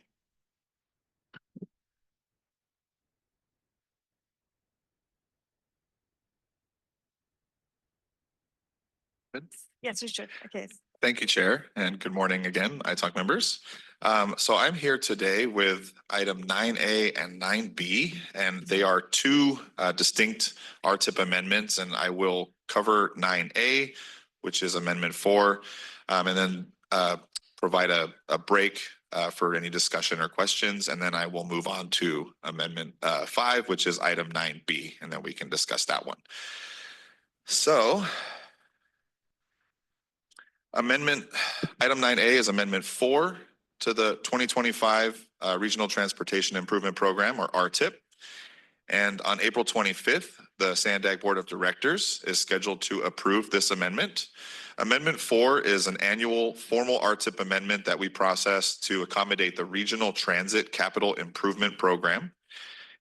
Good. Yes, Richard. Okay. Thank you, Chair, and good morning again, ITALK members. So I'm here today with item 9A and 9B, and they are 2 distinct RTIP amendments, and I will cover 9A, which is Amendment 4, and then provide a break for any discussion or questions, and then I will move on to Amendment 5, which is item 9B, and then we can discuss that one. So item 9A is Amendment 4 to the 2025 Regional Transportation Improvement Program, or RTIP. And on April 25th, the SANDAG Board of Directors is scheduled to approve this amendment. Amendment 4 is an annual formal RTIP amendment that we process to accommodate the Regional Transit Capital Improvement Program.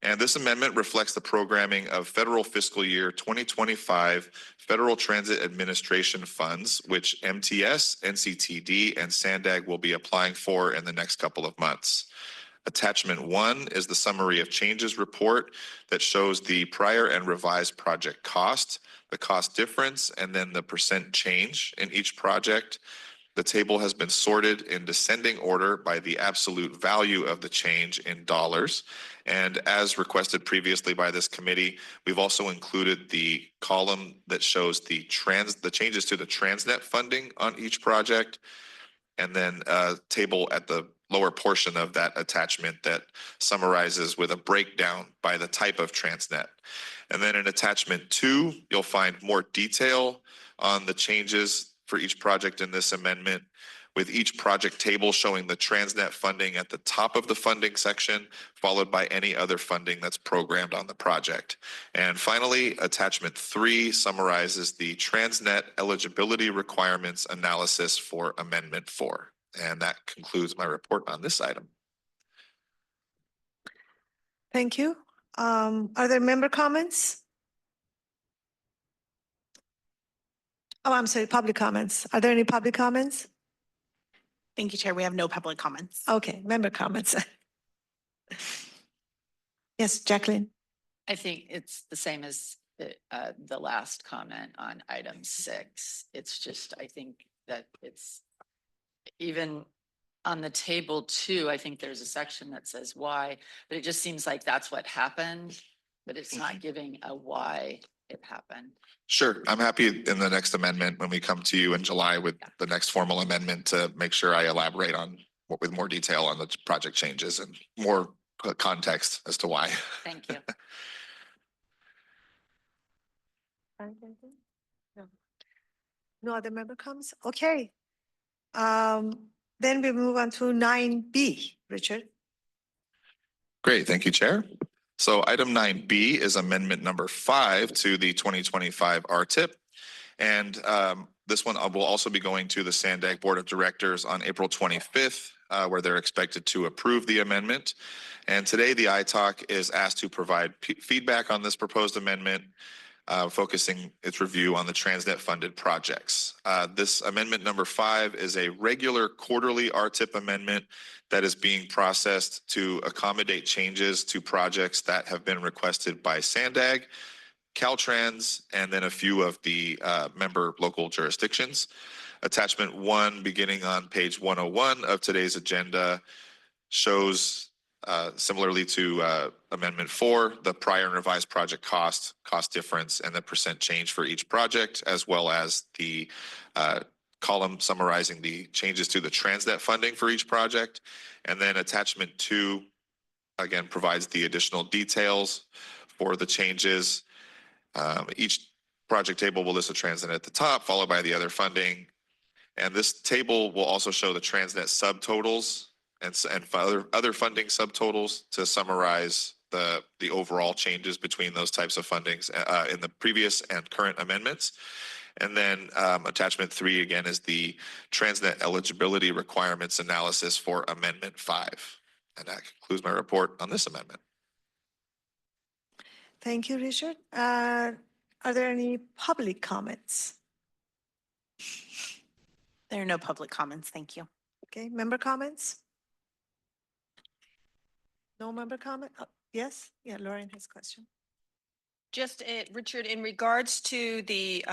And this amendment reflects the programming of federal fiscal year 2025 Federal Transit Administration funds, which MTS, NCTD, and SANDAG will be applying for in the next couple of months. Attachment 1 is the summary of changes report that shows the prior and revised project cost, the cost difference, and then the percent change in each project. The table has been sorted in descending order by the absolute value of the change in dollars. And as requested previously by this committee, we've also included the column that shows the changes to the TransNet funding on each project, and then a table at the lower portion of that attachment that summarizes with a breakdown by the type of TransNet. And then in attachment 2, you'll find more detail on the changes for each project in this amendment, with each project table showing the TransNet funding at the top of the funding section, followed by any other funding that's programmed on the project. And finally, attachment 3 summarizes the TransNet eligibility requirements analysis for Amendment 4. And that concludes my report on this item. Thank you. Are there member comments? Oh, I'm sorry, public comments. Are there any public comments? Thank you, Chair. We have no public comments. Okay, member comments. Yes, Jacqueline. I think it's the same as the last comment on item 6. It's just, I think that it's even on the table 2, I think there's a section that says why, but it just seems like that's what happened, but it's not giving a why it happened. Sure. I'm happy in the next amendment when we come to you in July with the next formal amendment to make sure I elaborate on with more detail on the project changes and more context as to why. Thank you. No other member comes? Okay. Then we move on to 9B, Richard. Great. Thank you, Chair. So item 9B is amendment number 5 to the 2025 RTIP. And this one will also be going to the SANDAG Board of Directors on April 25th, where they're expected to approve the amendment. And today the ITALK is asked to provide feedback on this proposed amendment, focusing its review on the TransNet funded projects. This amendment number 5 is a regular quarterly RTIP amendment that is being processed to accommodate changes to projects that have been requested by SANDAG, Caltrans, and then a few of the member local jurisdictions. Attachment 1, beginning on page 101 of today's agenda, shows Similarly to Amendment 4, the prior and revised project cost difference, and the percent change for each project, as well as the column summarizing the changes to the TransNet funding for each project. And then Attachment 2, again, provides the additional details for the changes. Each project table will list the TransNet at the top, followed by the other funding. And this table will also show the TransNet subtotals and other funding subtotals to summarize the overall changes between those types of fundings in the previous and current amendments. And then Attachment 3, again, is the TransNet eligibility requirements analysis for Amendment 5. And that concludes my report on this amendment. Thank you, Richard. Are there any public comments? There are no public comments. Thank you. Okay, member comments? No member comment? Yes? Yeah, Lauren has a question. Just, Richard, in regards to the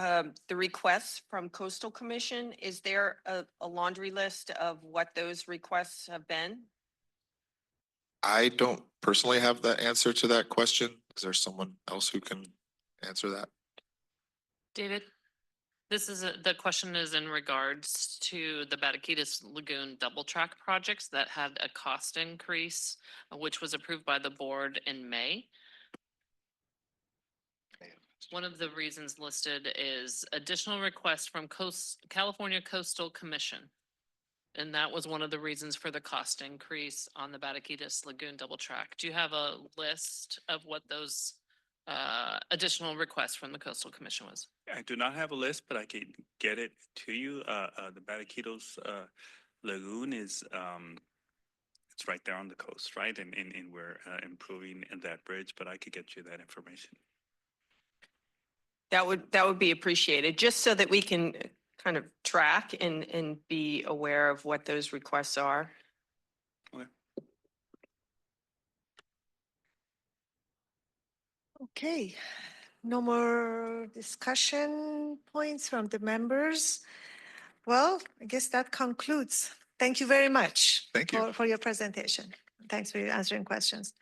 requests from Coastal Commission, is there a laundry list of what those requests have been? I don't personally have the answer to that question. Is there someone else who can answer that? David, the question is in regards to the Bataquitas Lagoon double track projects that had a cost increase, which was approved by the board in May. One of the reasons listed is additional requests from California Coastal Commission. And that was one of the reasons for the cost increase on the Bataquitas Lagoon double track. Do you have a list of what those additional requests from the Coastal Commission was? I do not have a list, but I can get it to you. The Bataquitos Lagoon is it's right there on the coast, right? And we're improving that bridge, but I could get you that information. That would be appreciated, just so that we can kind of track and be aware of what those requests are. Okay, no more discussion points from the members. Well, I guess that concludes. Thank you very much. Thank you. For your presentation. Thanks for answering questions.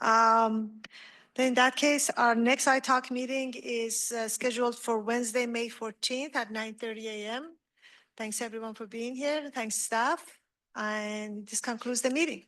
Then in that case, our next iTalk meeting is scheduled for Wednesday, May 14th at 9:30 a.m. Thanks everyone for being here. Thanks staff. And this concludes the meeting.